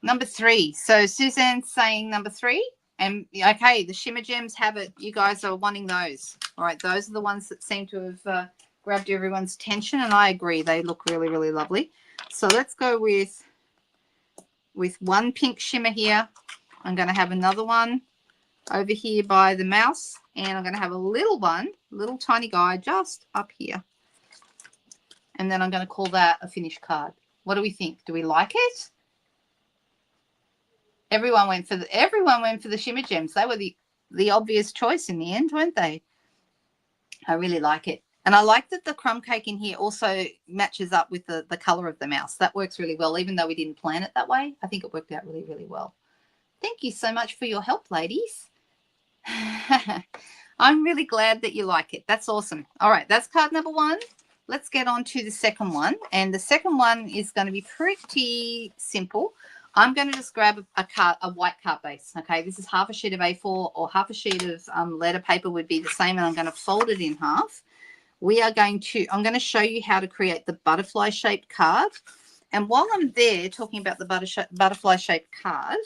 Number 3. So Suzanne's saying number 3. And okay, the shimmer gems have it. You guys are wanting those. All right, those are the ones that seem to have grabbed everyone's attention, and I agree. They look really, really lovely. So let's go with 1 pink shimmer here. I'm going to have another one over here by the mouse, and I'm going to have a little one, little tiny guy just up here. And then I'm going to call that a finished card. What do we think? Do we like it? Everyone went for the shimmer gems. They were the obvious choice in the end, weren't they? I really like it. And I like that the crumb cake in here also matches up with the color of the mouse. That works really well, even though we didn't plan it that way. I think it worked out really, really well. Thank you so much for your help, ladies. I'm really glad that you like it. That's awesome. All right, that's card number 1. Let's get on to the second one. And the second one is going to be pretty simple. I'm going to just grab a white card base. Okay, this is half a sheet of A4 or half a sheet of letter paper would be the same, and I'm going to fold it in half. I'm going to show you how to create the butterfly shaped card. And while I'm there talking about the butterfly shaped card,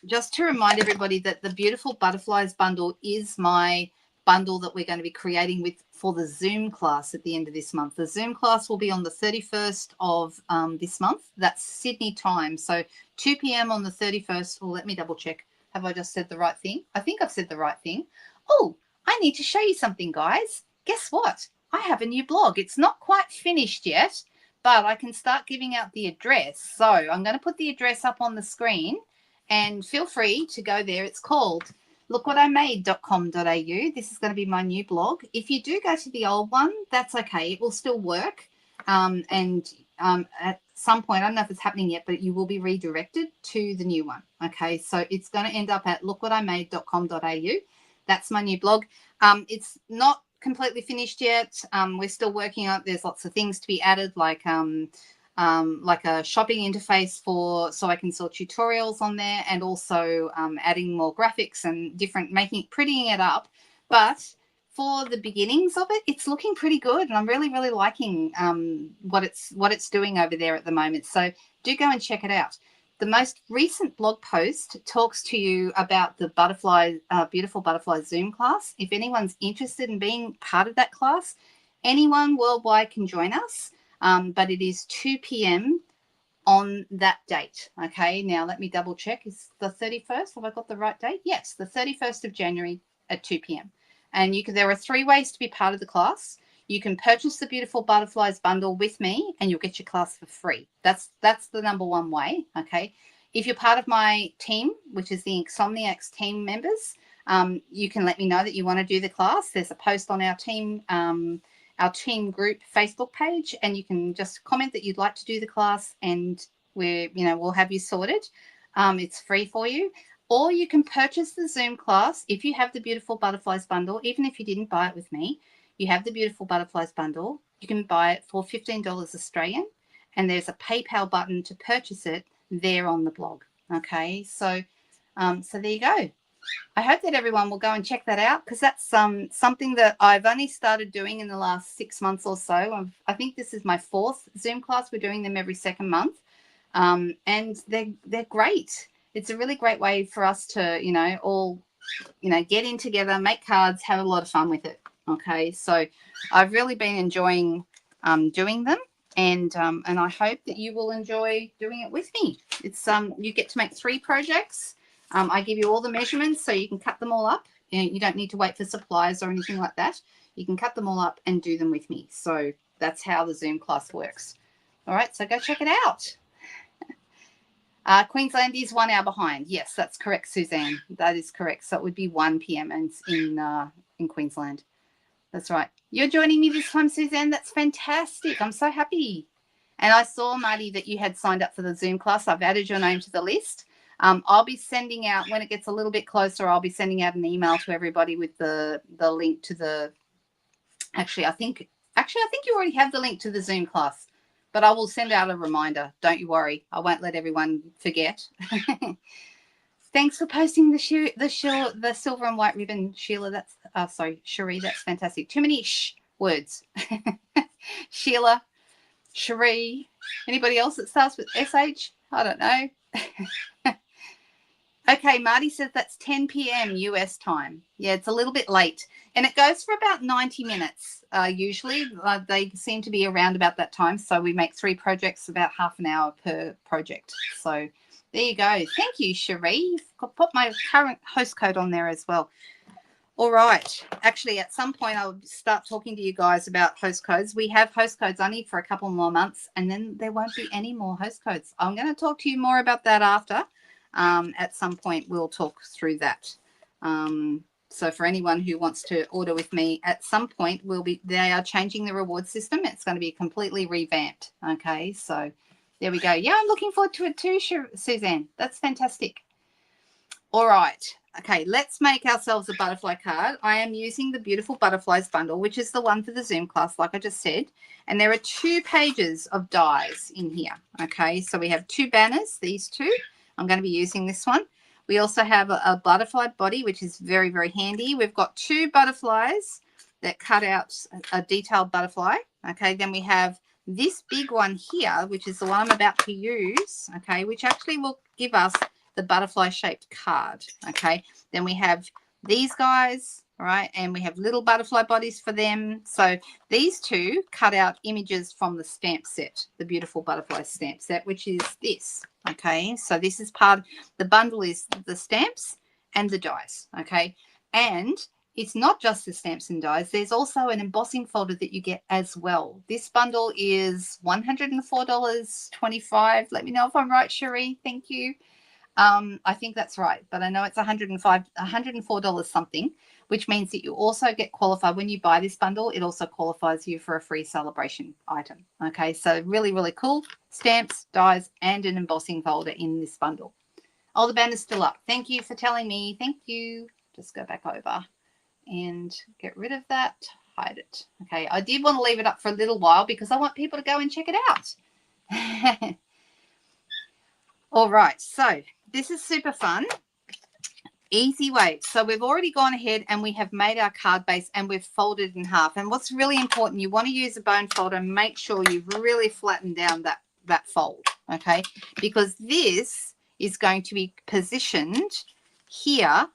just to remind everybody that the Beautiful Butterflies bundle is my bundle that we're going to be creating for the Zoom class at the end of this month. The Zoom class will be on the 31st of this month. That's Sydney time. So 2 p.m. on the 31st. Well, let me double check. Have I just said the right thing? I think I've said the right thing. Oh, I need to show you something, guys. Guess what? I have a new blog. It's not quite finished yet, but I can start giving out the address. So I'm going to put the address up on the screen, and feel free to go there. It's called lookwhatimade.com.au. This is going to be my new blog. If you do go to the old one, that's okay. It will still work. At some point, I don't know if it's happening yet, but you will be redirected to the new one. Okay, so it's going to end up at lookwhatimade.com.au. That's my new blog. It's not completely finished yet. We're still working on it. There's lots of things to be added, like a shopping interface so I can sell tutorials on there, and also adding more graphics and prettying it up. But for the beginnings of it, it's looking pretty good, and I'm really, really liking what it's doing over there at the moment. So do go and check it out. The most recent blog post talks to you about the Beautiful Butterfly Zoom class. If anyone's interested in being part of that class, anyone worldwide can join us. But it is 2 p.m. on that date. Okay, now let me double check. Is the 31st? Have I got the right date? Yes, the 31st of January at 2 p.m. And there are 3 ways to be part of the class. You can purchase the Beautiful Butterflies bundle with me, and you'll get your class for free. That's the number 1 way. Okay, if you're part of my team, which is the Insomniacs team members, you can let me know that you want to do the class. There's a post on our team group Facebook page, and you can just comment that you'd like to do the class, and we'll have you sorted. It's free for you. Or you can purchase the Zoom class if you have the Beautiful Butterflies bundle. Even if you didn't buy it with me, you have the Beautiful Butterflies bundle. You can buy it for $15 Australian, and there's a PayPal button to purchase it there on the blog. Okay, so there you go. I hope that everyone will go and check that out, because that's something that I've only started doing in the last 6 months or so. I think this is my 4th Zoom class. We're doing them every second month, and they're great. It's a really great way for us to, all, get in together, make cards, have a lot of fun with it. Okay, so I've really been enjoying doing them, and I hope that you will enjoy doing it with me. It's you get to make 3 projects. I give you all the measurements so you can cut them all up. You don't need to wait for supplies or anything like that. You can cut them all up and do them with me. So that's how the Zoom class works. All right, so go check it out. Queensland is 1 hour behind. Yes, that's correct, Suzanne. That is correct. So it would be 1 p.m. in Queensland. That's right. You're joining me this time, Suzanne. That's fantastic. I'm so happy. And I saw, Marty, that you had signed up for the Zoom class. I've added your name to the list. I'll be sending out, when it gets a little bit closer, I'll be sending out an email to everybody with the link to the, actually, I think you already have the link to the Zoom class, but I will send out a reminder. Don't you worry. I won't let everyone forget. Thanks for posting the silver and white ribbon, Sheila. That's, sorry, Cherie, that's fantastic. Too many words. Sheila, Cherie, anybody else that starts with SH? I don't know. Okay, Marty says that's 10 p.m. US time. Yeah, it's a little bit late. And it goes for about 90 minutes usually. They seem to be around about that time. So we make 3 projects, about half an hour per project. So there you go. Thank you, Cherie. I'll put my current host code on there as well. All right. Actually, at some point, I'll start talking to you guys about host codes. We have host codes only for a couple more months, and then there won't be any more host codes. I'm going to talk to you more about that after. At some point, we'll talk through that. So for anyone who wants to order with me, at some point, they are changing the reward system. It's going to be completely revamped. Okay, so there we go. Yeah, I'm looking forward to it too, Suzanne. That's fantastic. All right. Okay, let's make ourselves a butterfly card. I am using the Beautiful Butterflies bundle, which is the one for the Zoom class, like I just said. And there are 2 pages of dies in here. Okay, so we have 2 banners, these 2. I'm going to be using this one. We also have a butterfly body, which is very, very handy. We've got 2 butterflies that cut out a detailed butterfly. Okay, then we have this big one here, which is the one I'm about to use, okay, which actually will give us the butterfly shaped card. Okay, then we have these guys, all right, and we have little butterfly bodies for them. So these 2 cut out images from the stamp set, the Beautiful Butterfly stamp set, which is this. Okay, so this is part, the bundle is the stamps and the dies. Okay, and it's not just the stamps and dies. There's also an embossing folder that you get as well. This bundle is $104.25. Let me know if I'm right, Cherie. Thank you. I think that's right, but I know it's $104 something, which means that you also get qualified when you buy this bundle. It also qualifies you for a free celebration item. Okay, so really, really cool. Stamps, dies, and an embossing folder in this bundle. Oh, the banner's still up. Thank you for telling me. Thank you. Just go back over and get rid of that. Hide it. Okay, I did want to leave it up for a little while because I want people to go and check it out. All right, so this is super fun. Easy way. So we've already gone ahead and we have made our card base and we've folded in half. And what's really important, you want to use a bone folder and make sure you've really flattened down that fold, okay? Because this is going to be positioned here.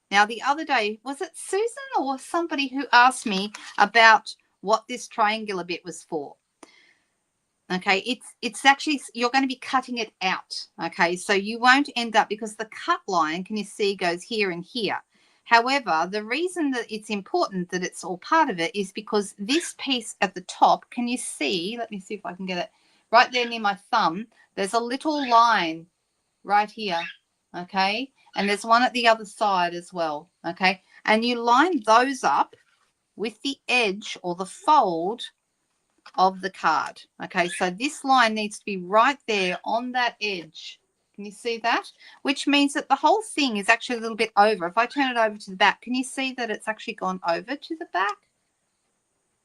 Now, the other day, was it Susan or somebody who asked me about what this triangular bit was for? Okay, it's actually, you're going to be cutting it out. Okay, so you won't end up, because the cut line, can you see, goes here and here. However, the reason that it's important that it's all part of it is because this piece at the top, can you see, let me see if I can get it, right there near my thumb, there's a little line right here, okay, and there's one at the other side as well, okay, and you line those up with the edge or the fold of the card. Okay, so this line needs to be right there on that edge. Can you see that? Which means that the whole thing is actually a little bit over. If I turn it over to the back, can you see that it's actually gone over to the back?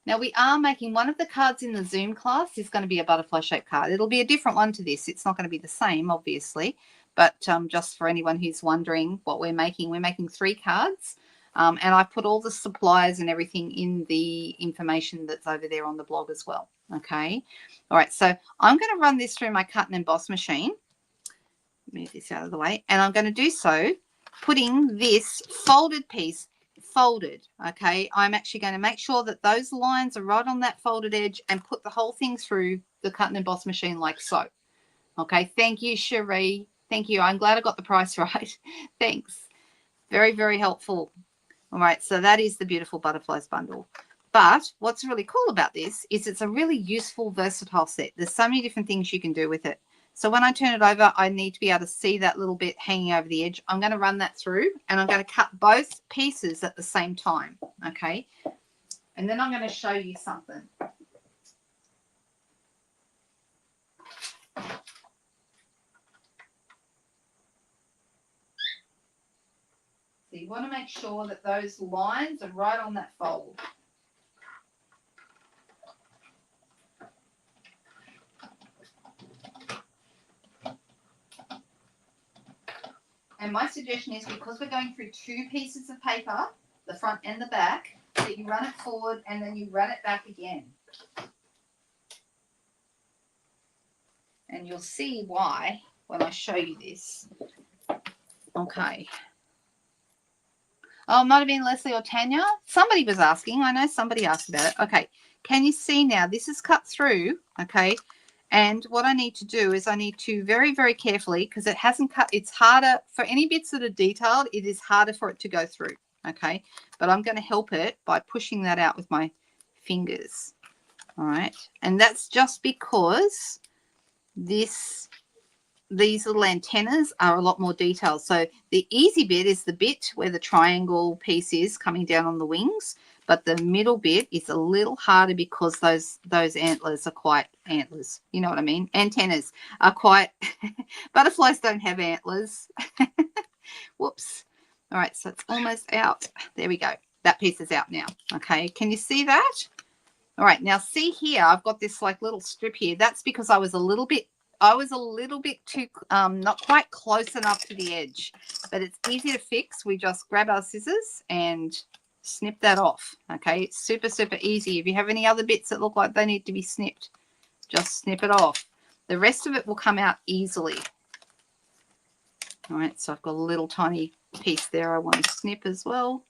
Now, we are making one of the cards in the Zoom class is going to be a butterfly shaped card. It'll be a different one to this. It's not going to be the same, obviously, but just for anyone who's wondering what we're making 3 cards. And I put all the supplies and everything in the information that's over there on the blog as well. Okay. All right. So I'm going to run this through my cut and emboss machine. Move this out of the way. And I'm going to do so putting this folded piece folded. Okay. I'm actually going to make sure that those lines are right on that folded edge and put the whole thing through the cut and emboss machine like so. Okay. Thank you, Cherie. Thank you. I'm glad I got the price right. Thanks. Very, very helpful. All right, so that is the Beautiful Butterflies bundle. But what's really cool about this is it's a really useful, versatile set. There's so many different things you can do with it. So when I turn it over, I need to be able to see that little bit hanging over the edge. I'm going to run that through, and I'm going to cut both pieces at the same time, okay? And then I'm going to show you something. So you want to make sure that those lines are right on that fold. And my suggestion is, because we're going through 2 pieces of paper, the front and the back, that you run it forward and then you run it back again. And you'll see why when I show you this. Okay. Oh, it might have been Leslie or Tanya. Somebody was asking. I know somebody asked about it. Okay. Can you see now? This is cut through. Okay. And what I need to do is I need to very, very carefully, because it hasn't cut. It's harder for any bits that are detailed. It is harder for it to go through. Okay. But I'm going to help it by pushing that out with my fingers. All right. And that's just because these little antennas are a lot more detailed. So the easy bit is the bit where the triangle piece is coming down on the wings, but the middle bit is a little harder because those antlers are quite antlers. You know what I mean? Antennas are quite, butterflies don't have antlers. Whoops. All right, so it's almost out. There we go. That piece is out now. Okay, can you see that? All right, now see here, I've got this like little strip here. That's because I was a little bit too, not quite close enough to the edge, but it's easy to fix. We just grab our scissors and snip that off. Okay, it's super, super easy. If you have any other bits that look like they need to be snipped, just snip it off. The rest of it will come out easily. All right, so I've got a little tiny piece there I want to snip as well.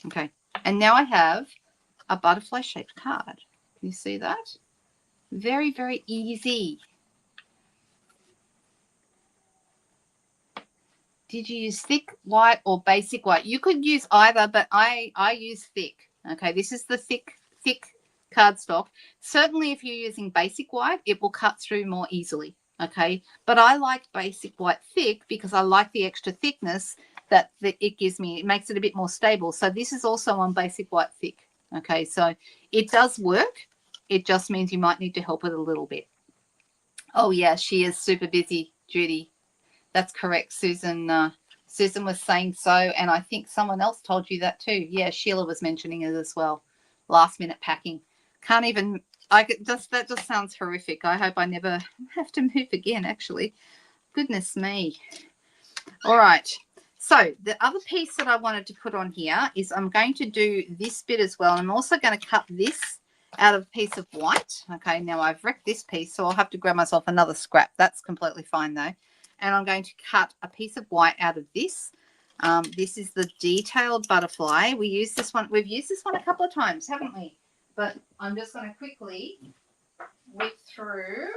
Okay, and now I have a butterfly shaped card. Can you see that? Very, very easy. Did you use thick white or basic white? You could use either, but I use thick. Okay, this is the thick cardstock. Certainly if you're using basic white, it will cut through more easily. Okay, but I like basic white thick because I like the extra thickness that it gives me. It makes it a bit more stable. So this is also on basic white thick. Okay, so it does work. It just means you might need to help it a little bit. Oh, yeah, she is super busy, Judy. That's correct, Susan. Susan was saying so, and I think someone else told you that too. Yeah, Sheila was mentioning it as well. Last minute packing. Can't even, that just sounds horrific. I hope I never have to move again, actually. Goodness me. All right. So the other piece that I wanted to put on here is I'm going to do this bit as well. I'm also going to cut this out of a piece of white. Okay, now I've wrecked this piece, so I'll have to grab myself another scrap. That's completely fine though. And I'm going to cut a piece of white out of this. This is the detailed butterfly. We've used this one a couple of times, haven't we? But I'm just going to quickly whip through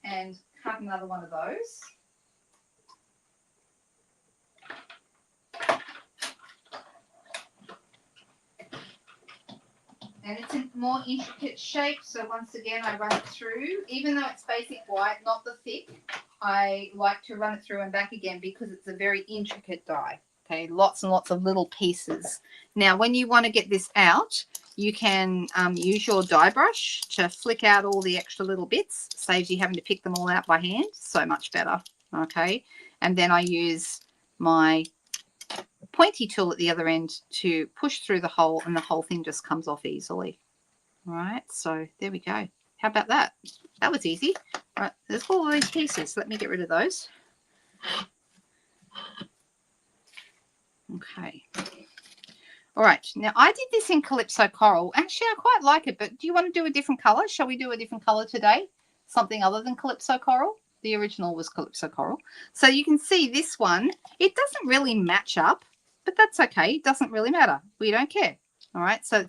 and cut another one of those. And it's a more intricate shape, so once again I run it through. Even though it's basic white, not the thick, I like to run it through and back again because it's a very intricate die. Okay, lots and lots of little pieces. Now, when you want to get this out, you can use your die brush to flick out all the extra little bits. Saves you having to pick them all out by hand. So much better. Okay, and then I use my pointy tool at the other end to push through the hole, and the whole thing just comes off easily. All right, so there we go. How about that? That was easy. All right, there's all these pieces. Let me get rid of those. Okay. All right. Now, I did this in Calypso Coral. Actually, I quite like it, but do you want to do a different color? Shall we do a different color today? Something other than Calypso Coral? The original was Calypso Coral. So you can see this one, it doesn't really match up, but that's okay. It doesn't really matter. We don't care. All right. So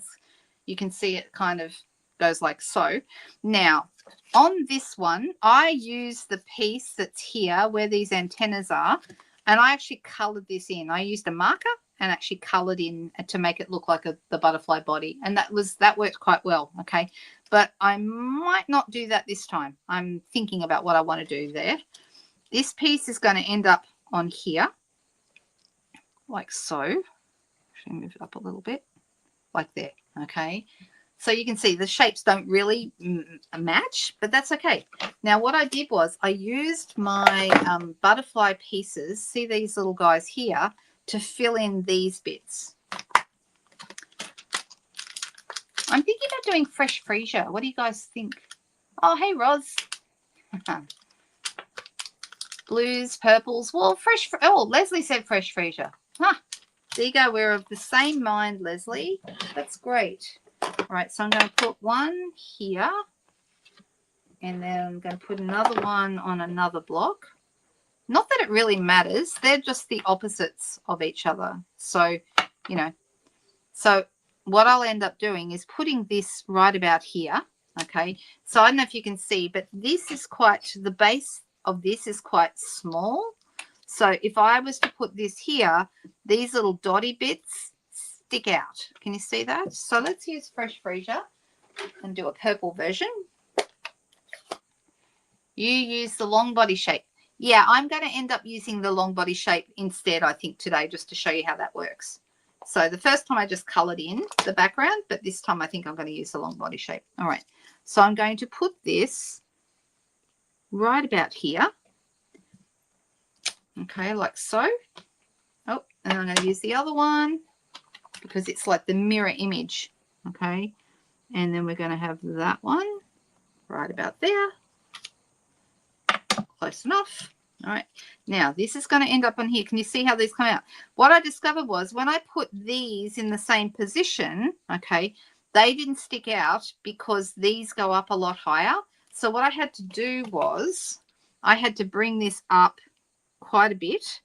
you can see it kind of goes like so. Now, on this one, I use the piece that's here where these antennas are, and I actually colored this in. I used a marker and actually colored in to make it look like the butterfly body, and that worked quite well. Okay, but I might not do that this time. I'm thinking about what I want to do there. This piece is going to end up on here like so. Actually move it up a little bit like there. Okay, so you can see the shapes don't really match, but that's okay. Now what I did was I used my butterfly pieces, see these little guys here, to fill in these bits. I'm thinking about doing fresh freesia. What do you guys think? Oh, hey, Roz. Blues, purples. Well, oh, Leslie said fresh freesia. Huh. There you go. We're of the same mind, Leslie. That's great. All right, so I'm going to put one here. And then I'm going to put another one on another block. Not that it really matters. They're just the opposites of each other. So, you know, so what I'll end up doing is putting this right about here. Okay. So I don't know if you can see, but this is the base of this is quite small. So if I was to put this here, these little dotty bits stick out. Can you see that? So let's use fresh freesia and do a purple version. You use the long body shape. Yeah, I'm going to end up using the long body shape instead, I think, today, just to show you how that works. So the first time I just colored in the background, but this time I think I'm going to use the long body shape. All right, so I'm going to put this right about here. Okay, like so. Oh, and I'm going to use the other one because it's like the mirror image. Okay, and then we're going to have that one right about there. Close enough. All right, now this is going to end up on here. Can you see how these come out? What I discovered was when I put these in the same position, okay, they didn't stick out because these go up a lot higher. So what I had to do was I had to bring this up quite a bit.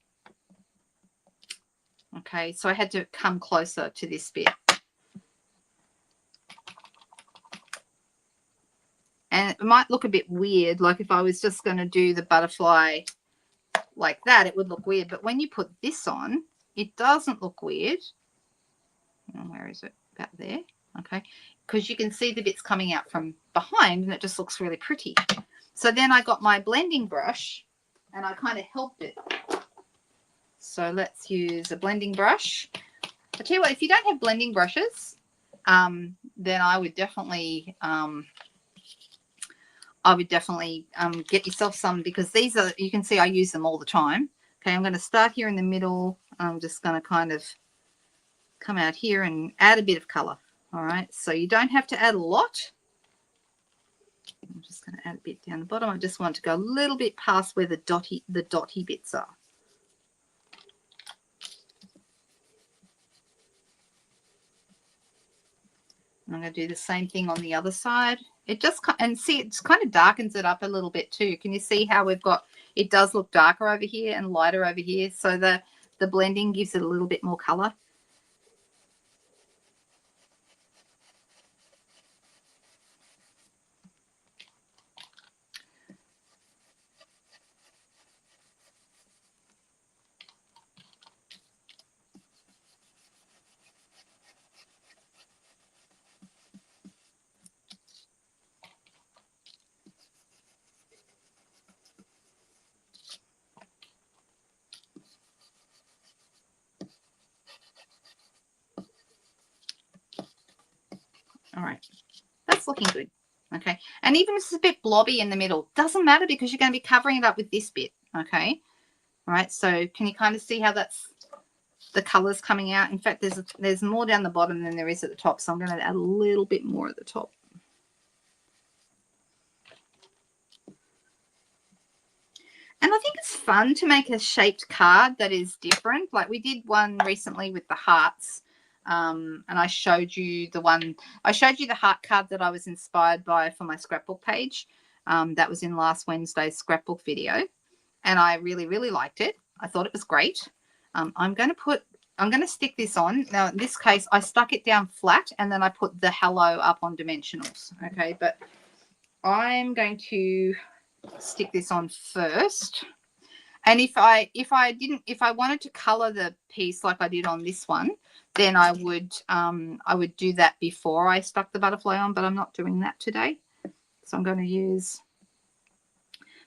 Okay, so I had to come closer to this bit. And it might look a bit weird, like if I was just going to do the butterfly like that, it would look weird. But when you put this on, it doesn't look weird. Where is it? About there. Okay, because you can see the bits coming out from behind and it just looks really pretty. So then I got my blending brush and I kind of helped it. So let's use a blending brush. I tell you what, if you don't have blending brushes, then I would definitely get yourself some, because these are, you can see I use them all the time. Okay, I'm going to start here in the middle. I'm just going to kind of come out here and add a bit of color. All right, so you don't have to add a lot. I'm just going to add a bit down the bottom. I just want to go a little bit past where the dotty bits are. And I'm going to do the same thing on the other side. It just, and see, it kind of darkens it up a little bit too. Can you see how we've got, it does look darker over here and lighter over here. So the blending gives it a little bit more color. All right, that's looking good. Okay, and even if it's a bit blobby in the middle, doesn't matter because you're going to be covering it up with this bit. Okay, all right, so can you kind of see how that's the colors coming out? In fact, there's more down the bottom than there is at the top, so I'm going to add a little bit more at the top. And I think it's fun to make a shaped card that is different. Like we did one recently with the hearts. And I showed you the heart card that I was inspired by for my scrapbook page. That was in last Wednesday's scrapbook video. And I really, really liked it. I thought it was great. I'm going to stick this on. Now, in this case, I stuck it down flat and then I put the hello up on dimensionals. Okay, but I'm going to stick this on first. And if I wanted to color the piece like I did on this one, then I would do that before I stuck the butterfly on, but I'm not doing that today. So I'm going to use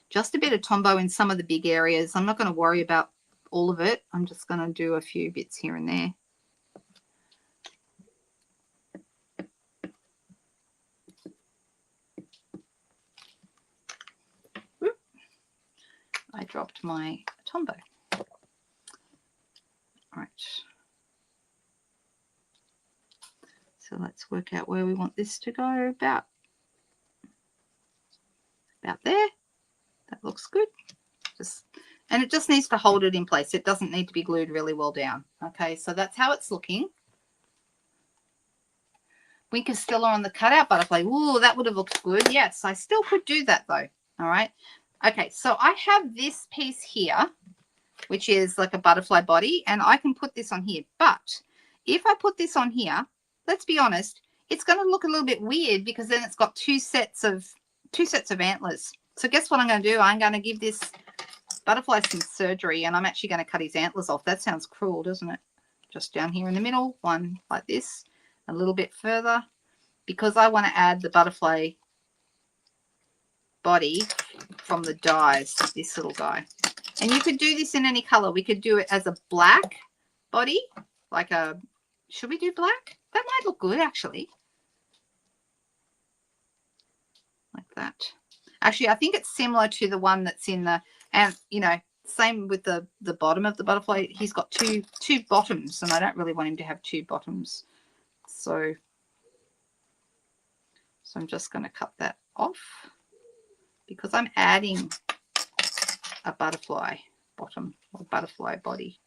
just a bit of Tombow in some of the big areas. I'm not going to worry about all of it. I'm just going to do a few bits here and there. Whoop. I dropped my Tombow. All right. So let's work out where we want this to go. About there. That looks good. And it just needs to hold it in place. It doesn't need to be glued really well down. Okay, so that's how it's looking. Wink of Stella on the cutout butterfly. Ooh, that would have looked good. Yes, I still could do that though. All right. Okay, so I have this piece here, which is like a butterfly body, and I can put this on here. But if I put this on here, let's be honest, it's going to look a little bit weird because then it's got two sets of antlers. So guess what I'm going to do? I'm going to give this butterfly some surgery, and I'm actually going to cut his antlers off. That sounds cruel, doesn't it? Just down here in the middle, one like this, a little bit further, because I want to add the butterfly body from the dies, this little guy. And you could do this in any color. We could do it as a black body, like a, should we do black? That might look good actually. Like that. Actually, I think it's similar to the one that's in the, and you know, same with the bottom of the butterfly. He's got two bottoms, and I don't really want him to have two bottoms. So I'm just going to cut that off because I'm adding a butterfly bottom or butterfly body.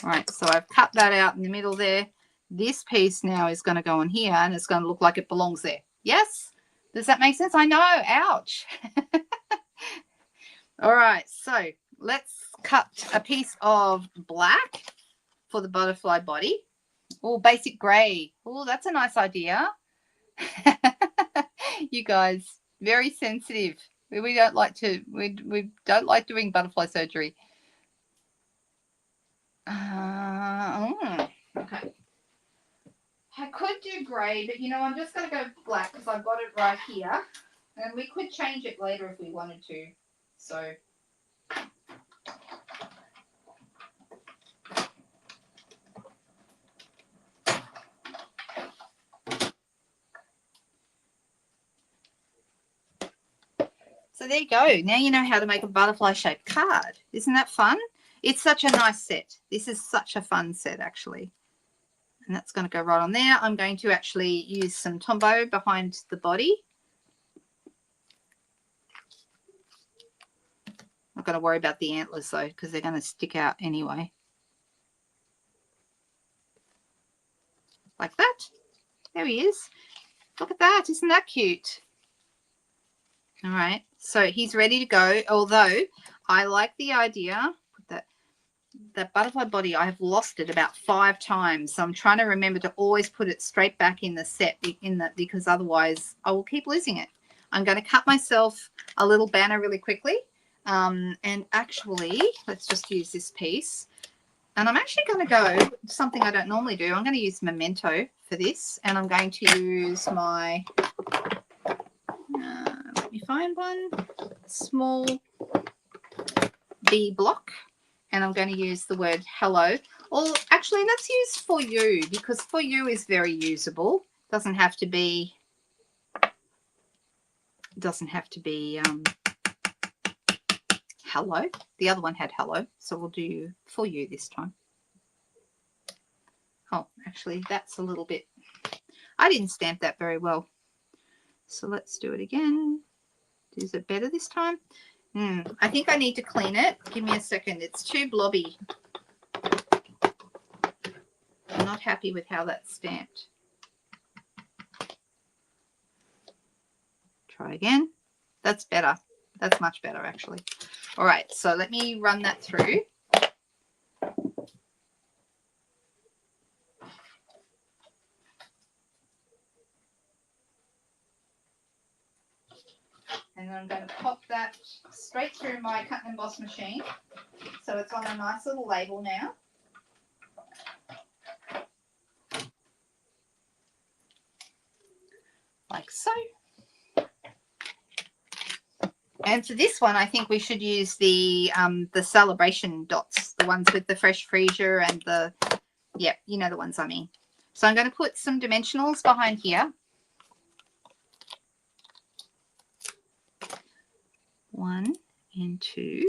All right, so I've cut that out in the middle there. This piece now is going to go on here, and it's going to look like it belongs there. Yes? Does that make sense? I know. Ouch. All right, so let's cut a piece of black for the butterfly body. Oh, basic gray. Oh, that's a nice idea. You guys, very sensitive. We don't like to, we don't like doing butterfly surgery. Okay. I could do grey, but you know, I'm just going to go black because I've got it right here. And we could change it later if we wanted to. So there you go. Now you know how to make a butterfly shaped card. Isn't that fun? It's such a nice set. This is such a fun set actually. And that's going to go right on there. I'm going to actually use some Tombow behind the body. I'm not going to worry about the antlers though, because they're going to stick out anyway. Like that. There he is. Look at that. Isn't that cute? All right. So he's ready to go. Although I like the idea that butterfly body, I have lost it about 5 times. So I'm trying to remember to always put it straight back in the set because otherwise I will keep losing it. I'm going to cut myself a little banner really quickly. And actually, let's just use this piece. And I'm actually going to go something I don't normally do. I'm going to use Memento for this. And I'm going to use my, let me find one, small B block. And I'm going to use the word hello. Or actually, let's use for you, because for you is very usable. Doesn't have to be hello. The other one had hello, so we'll do for you this time. Oh, actually, that's a little bit, I didn't stamp that very well. So let's do it again. Is it better this time? I think I need to clean it. Give me a second. It's too blobby. I'm not happy with how that's stamped. Try again. That's better. That's much better, actually. All right, so let me run that through. And I'm going to pop that straight through my cut and emboss machine. So it's on a nice little label now. Like so. And for this one, I think we should use the celebration dots, the ones with the fresh freesia and the, yeah, you know the ones I mean. So I'm going to put some dimensionals behind here. 1 and 2.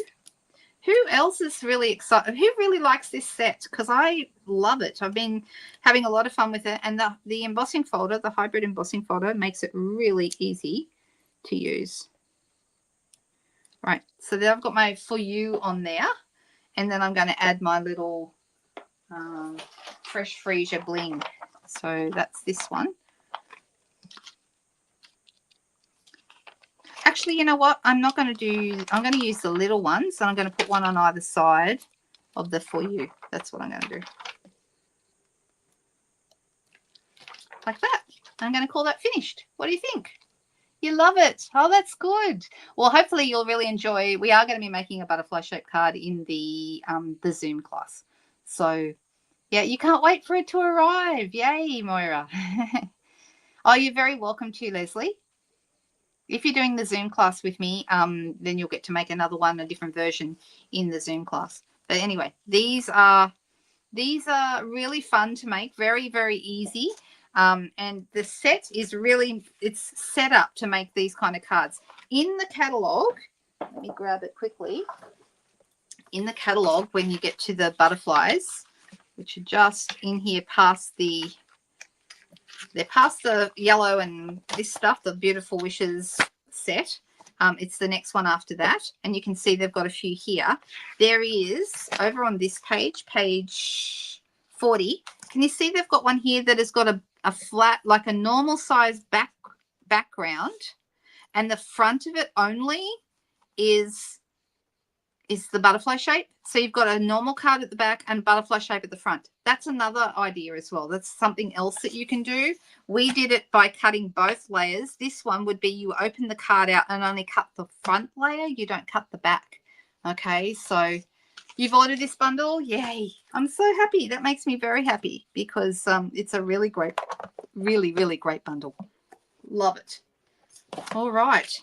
Who else is really excited? Who really likes this set? Because I love it. I've been having a lot of fun with it. And the embossing folder, the hybrid embossing folder, makes it really easy to use. Right, so then I've got my For You on there. And then I'm going to add my little fresh freesia bling. So that's this one. Actually, you know what? I'm not going to do, I'm going to use the little ones, and I'm going to put one on either side of the For You. That's what I'm going to do. Like that. I'm going to call that finished. What do you think? You love it. Oh, that's good. Well, hopefully you'll really enjoy. We are going to be making a butterfly shaped card in the Zoom class. So, yeah, you can't wait for it to arrive. Yay, Moira. Oh, you're very welcome to, Leslie. If you're doing the Zoom class with me, then you'll get to make another one, a different version in the Zoom class. But anyway, these are really fun to make, very, very easy. And the set is really, it's set up to make these kind of cards. In the catalogue, let me grab it quickly. In the catalogue, when you get to the butterflies, which are just in here past the, they're past the yellow and this stuff, the Beautiful Wishes set. It's the next one after that. And you can see they've got a few here. There is, over on this page, page 40, can you see they've got one here that has got a flat, like a normal size background, and the front of it only is the butterfly shape. So you've got a normal card at the back and butterfly shape at the front. That's another idea as well. That's something else that you can do. We did it by cutting both layers. This one would be you open the card out and only cut the front layer. You don't cut the back. Okay, so you've ordered this bundle. Yay. I'm so happy. That makes me very happy because it's a really great, really, really great bundle. Love it. All right.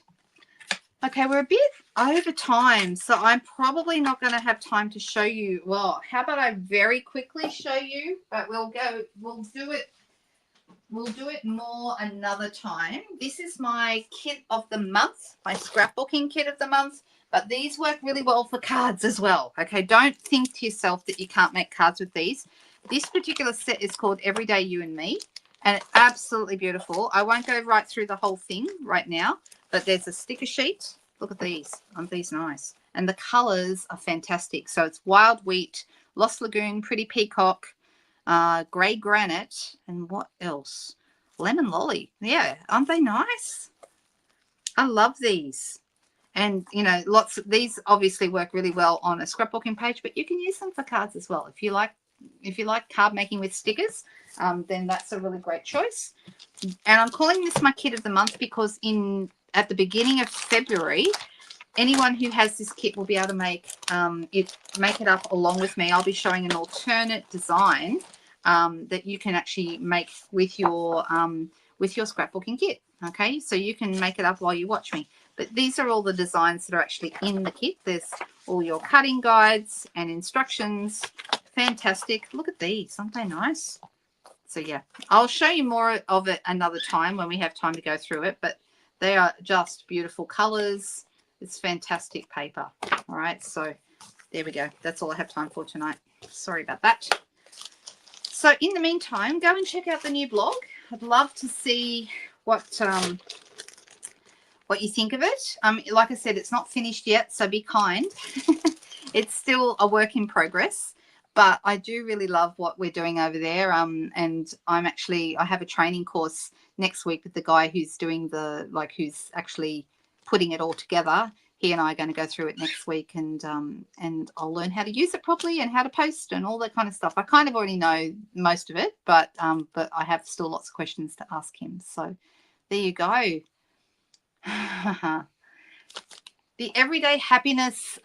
Okay, we're a bit over time, so I'm probably not going to have time to show you. Well, how about I very quickly show you, but we'll do it more another time. This is my kit of the month, my scrapbooking kit of the month, but these work really well for cards as well. Okay, don't think to yourself that you can't make cards with these. This particular set is called Everyday You and Me, and it's absolutely beautiful. I won't go right through the whole thing right now, but there's a sticker sheet. Look at these. Aren't these nice? And the colors are fantastic. So it's Wild Wheat, Lost Lagoon, Pretty Peacock, Grey Granite, and what else? Lemon Lolly. Yeah, aren't they nice? I love these. And, you know, these obviously work really well on a scrapbooking page, but you can use them for cards as well. If you like card making with stickers, then that's a really great choice. And I'm calling this my kit of the month because at the beginning of February, anyone who has this kit will be able to make it up along with me. I'll be showing an alternate design that you can actually make with your scrapbooking kit. Okay, so you can make it up while you watch me. But these are all the designs that are actually in the kit. There's all your cutting guides and instructions. Fantastic. Look at these. Aren't they nice? So, yeah, I'll show you more of it another time when we have time to go through it. But they are just beautiful colors. It's fantastic paper. All right, so there we go. That's all I have time for tonight. Sorry about that. So in the meantime, go and check out the new blog. I'd love to see what what you think of it. Like I said, it's not finished yet, so be kind. It's still a work in progress, but I do really love what we're doing over there. And I have a training course next week with the guy who's doing who's actually putting it all together. He and I are going to go through it next week, and I'll learn how to use it properly and how to post and all that kind of stuff. I kind of already know most of it, but I have still lots of questions to ask him. So there you go. The Everyday Happiness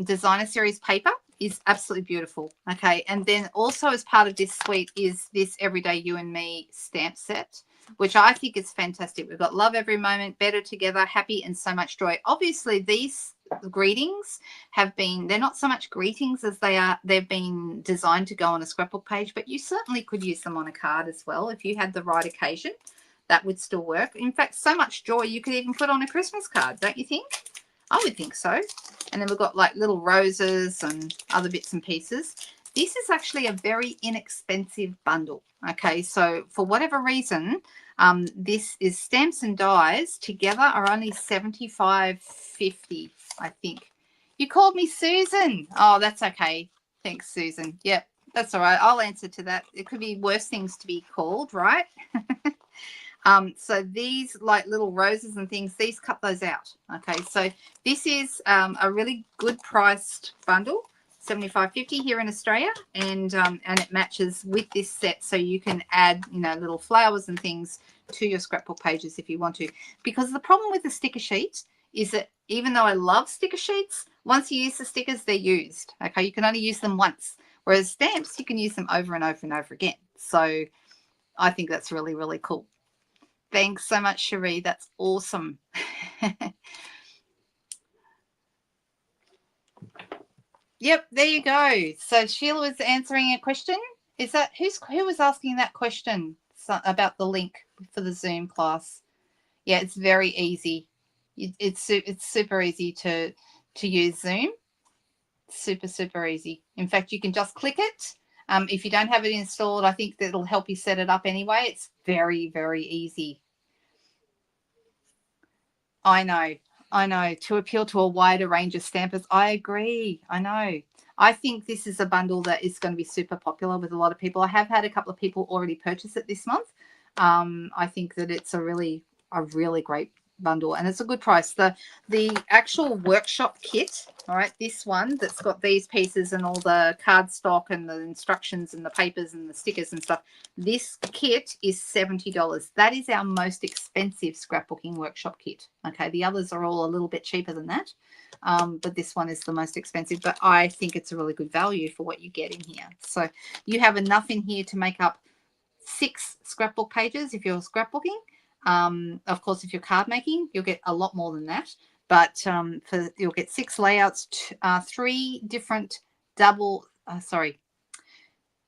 Designer Series paper is absolutely beautiful. Okay, and then also as part of this suite is this Everyday You and Me stamp set, which I think is fantastic. We've got Love Every Moment, Better Together, Happy, and So Much Joy. Obviously, these greetings they're not so much greetings as they've been designed to go on a scrapbook page, but you certainly could use them on a card as well if you had the right occasion. That would still work. In fact, So Much Joy you could even put on a Christmas card, don't you think? I would think so. And then we've got like little roses and other bits and pieces. This is actually a very inexpensive bundle. Okay, so for whatever reason, this is stamps and dies together are only $75.50, I think. You called me Susan. Oh, that's okay. Thanks, Susan. Yep, that's all right. I'll answer to that. It could be worse things to be called, right? So these like little roses and things, these cut those out. Okay, so this is a really good priced bundle, $75.50 here in Australia, and it matches with this set, so you can add little flowers and things to your scrapbook pages if you want to. Because the problem with the sticker sheet is that even though I love sticker sheets, once you use the stickers, they're used. Okay, you can only use them once, whereas stamps you can use them over and over and over again. So I think that's really, really cool. Thanks so much, Cherie. That's awesome. Yep, there you go. So Sheila was answering a question. Is that who was asking that question about the link for the Zoom class? Yeah, it's very easy. It's super easy to use Zoom. Super, super easy. In fact, you can just click it. If you don't have it installed, I think that'll help you set it up anyway. It's very, very easy. I know, to appeal to a wider range of stampers. I agree. I know. I think this is a bundle that is going to be super popular with a lot of people. I have had a couple of people already purchase it this month. I think that it's a really great bundle, and it's a good price. The actual workshop kit, all right, this one that's got these pieces and all the cardstock and the instructions and the papers and the stickers and stuff, this kit is $70. That is our most expensive scrapbooking workshop kit. Okay, the others are all a little bit cheaper than that, but this one is the most expensive, but I think it's a really good value for what you get in here. So you have enough in here to make up 6 scrapbook pages if you're scrapbooking. Of course, if you're card making, you'll get a lot more than that. But you'll get 6 layouts, 3 different double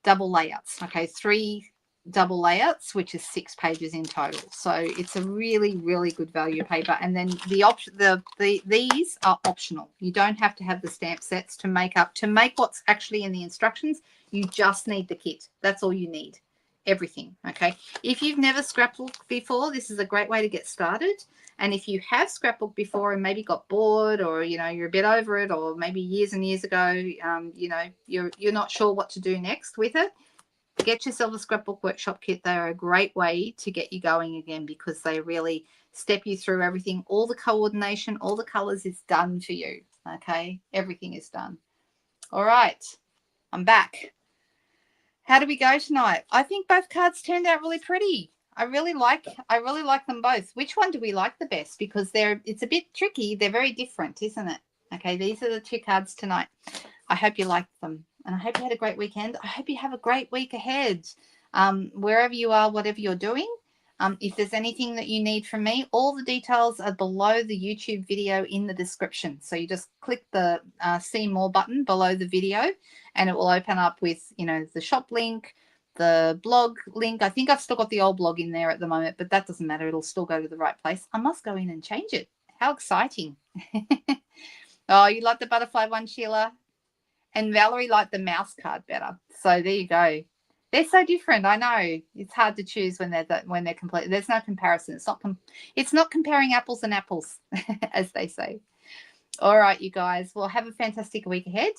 layouts. Okay, 3 double layouts, which is 6 pages in total. So it's a really, really good value paper. And then these are optional. You don't have to have the stamp sets to make what's actually in the instructions. You just need the kit. That's all you need. Everything. Okay, if you've never scrapbooked before, this is a great way to get started. And if you have scrapbooked before and maybe got bored, or you're a bit over it, or maybe years and years ago, you're not sure what to do next with it, get yourself a scrapbook workshop kit. They are a great way to get you going again, because they really step you through everything. All the coordination, all the colors is done for you. Okay, everything is done. All right, I'm back. How do we go tonight? I think both cards turned out really pretty. I really like them both. Which one do we like the best? Because it's a bit tricky. They're very different, isn't it? Okay, these are the 2 cards tonight. I hope you liked them, and I hope you had a great weekend. I hope you have a great week ahead. Wherever you are, whatever you're doing. If there's anything that you need from me, all the details are below the YouTube video in the description. So you just click the see more button below the video, and it will open up with, the shop link, the blog link. I think I've still got the old blog in there at the moment, but that doesn't matter. It'll still go to the right place. I must go in and change it. How exciting. Oh, you like the butterfly one, Sheila? And Valerie liked the mouse card better. So there you go. They're so different. I know it's hard to choose when they're complete. There's no comparison. It's not comparing apples and apples, as they say. All right, you guys. Well, have a fantastic week ahead.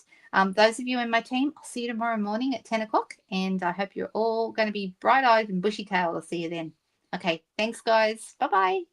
Those of you in my team, I'll see you tomorrow morning at 10 o'clock, and I hope you're all going to be bright-eyed and bushy-tailed. I'll see you then. Okay, thanks, guys. Bye-bye.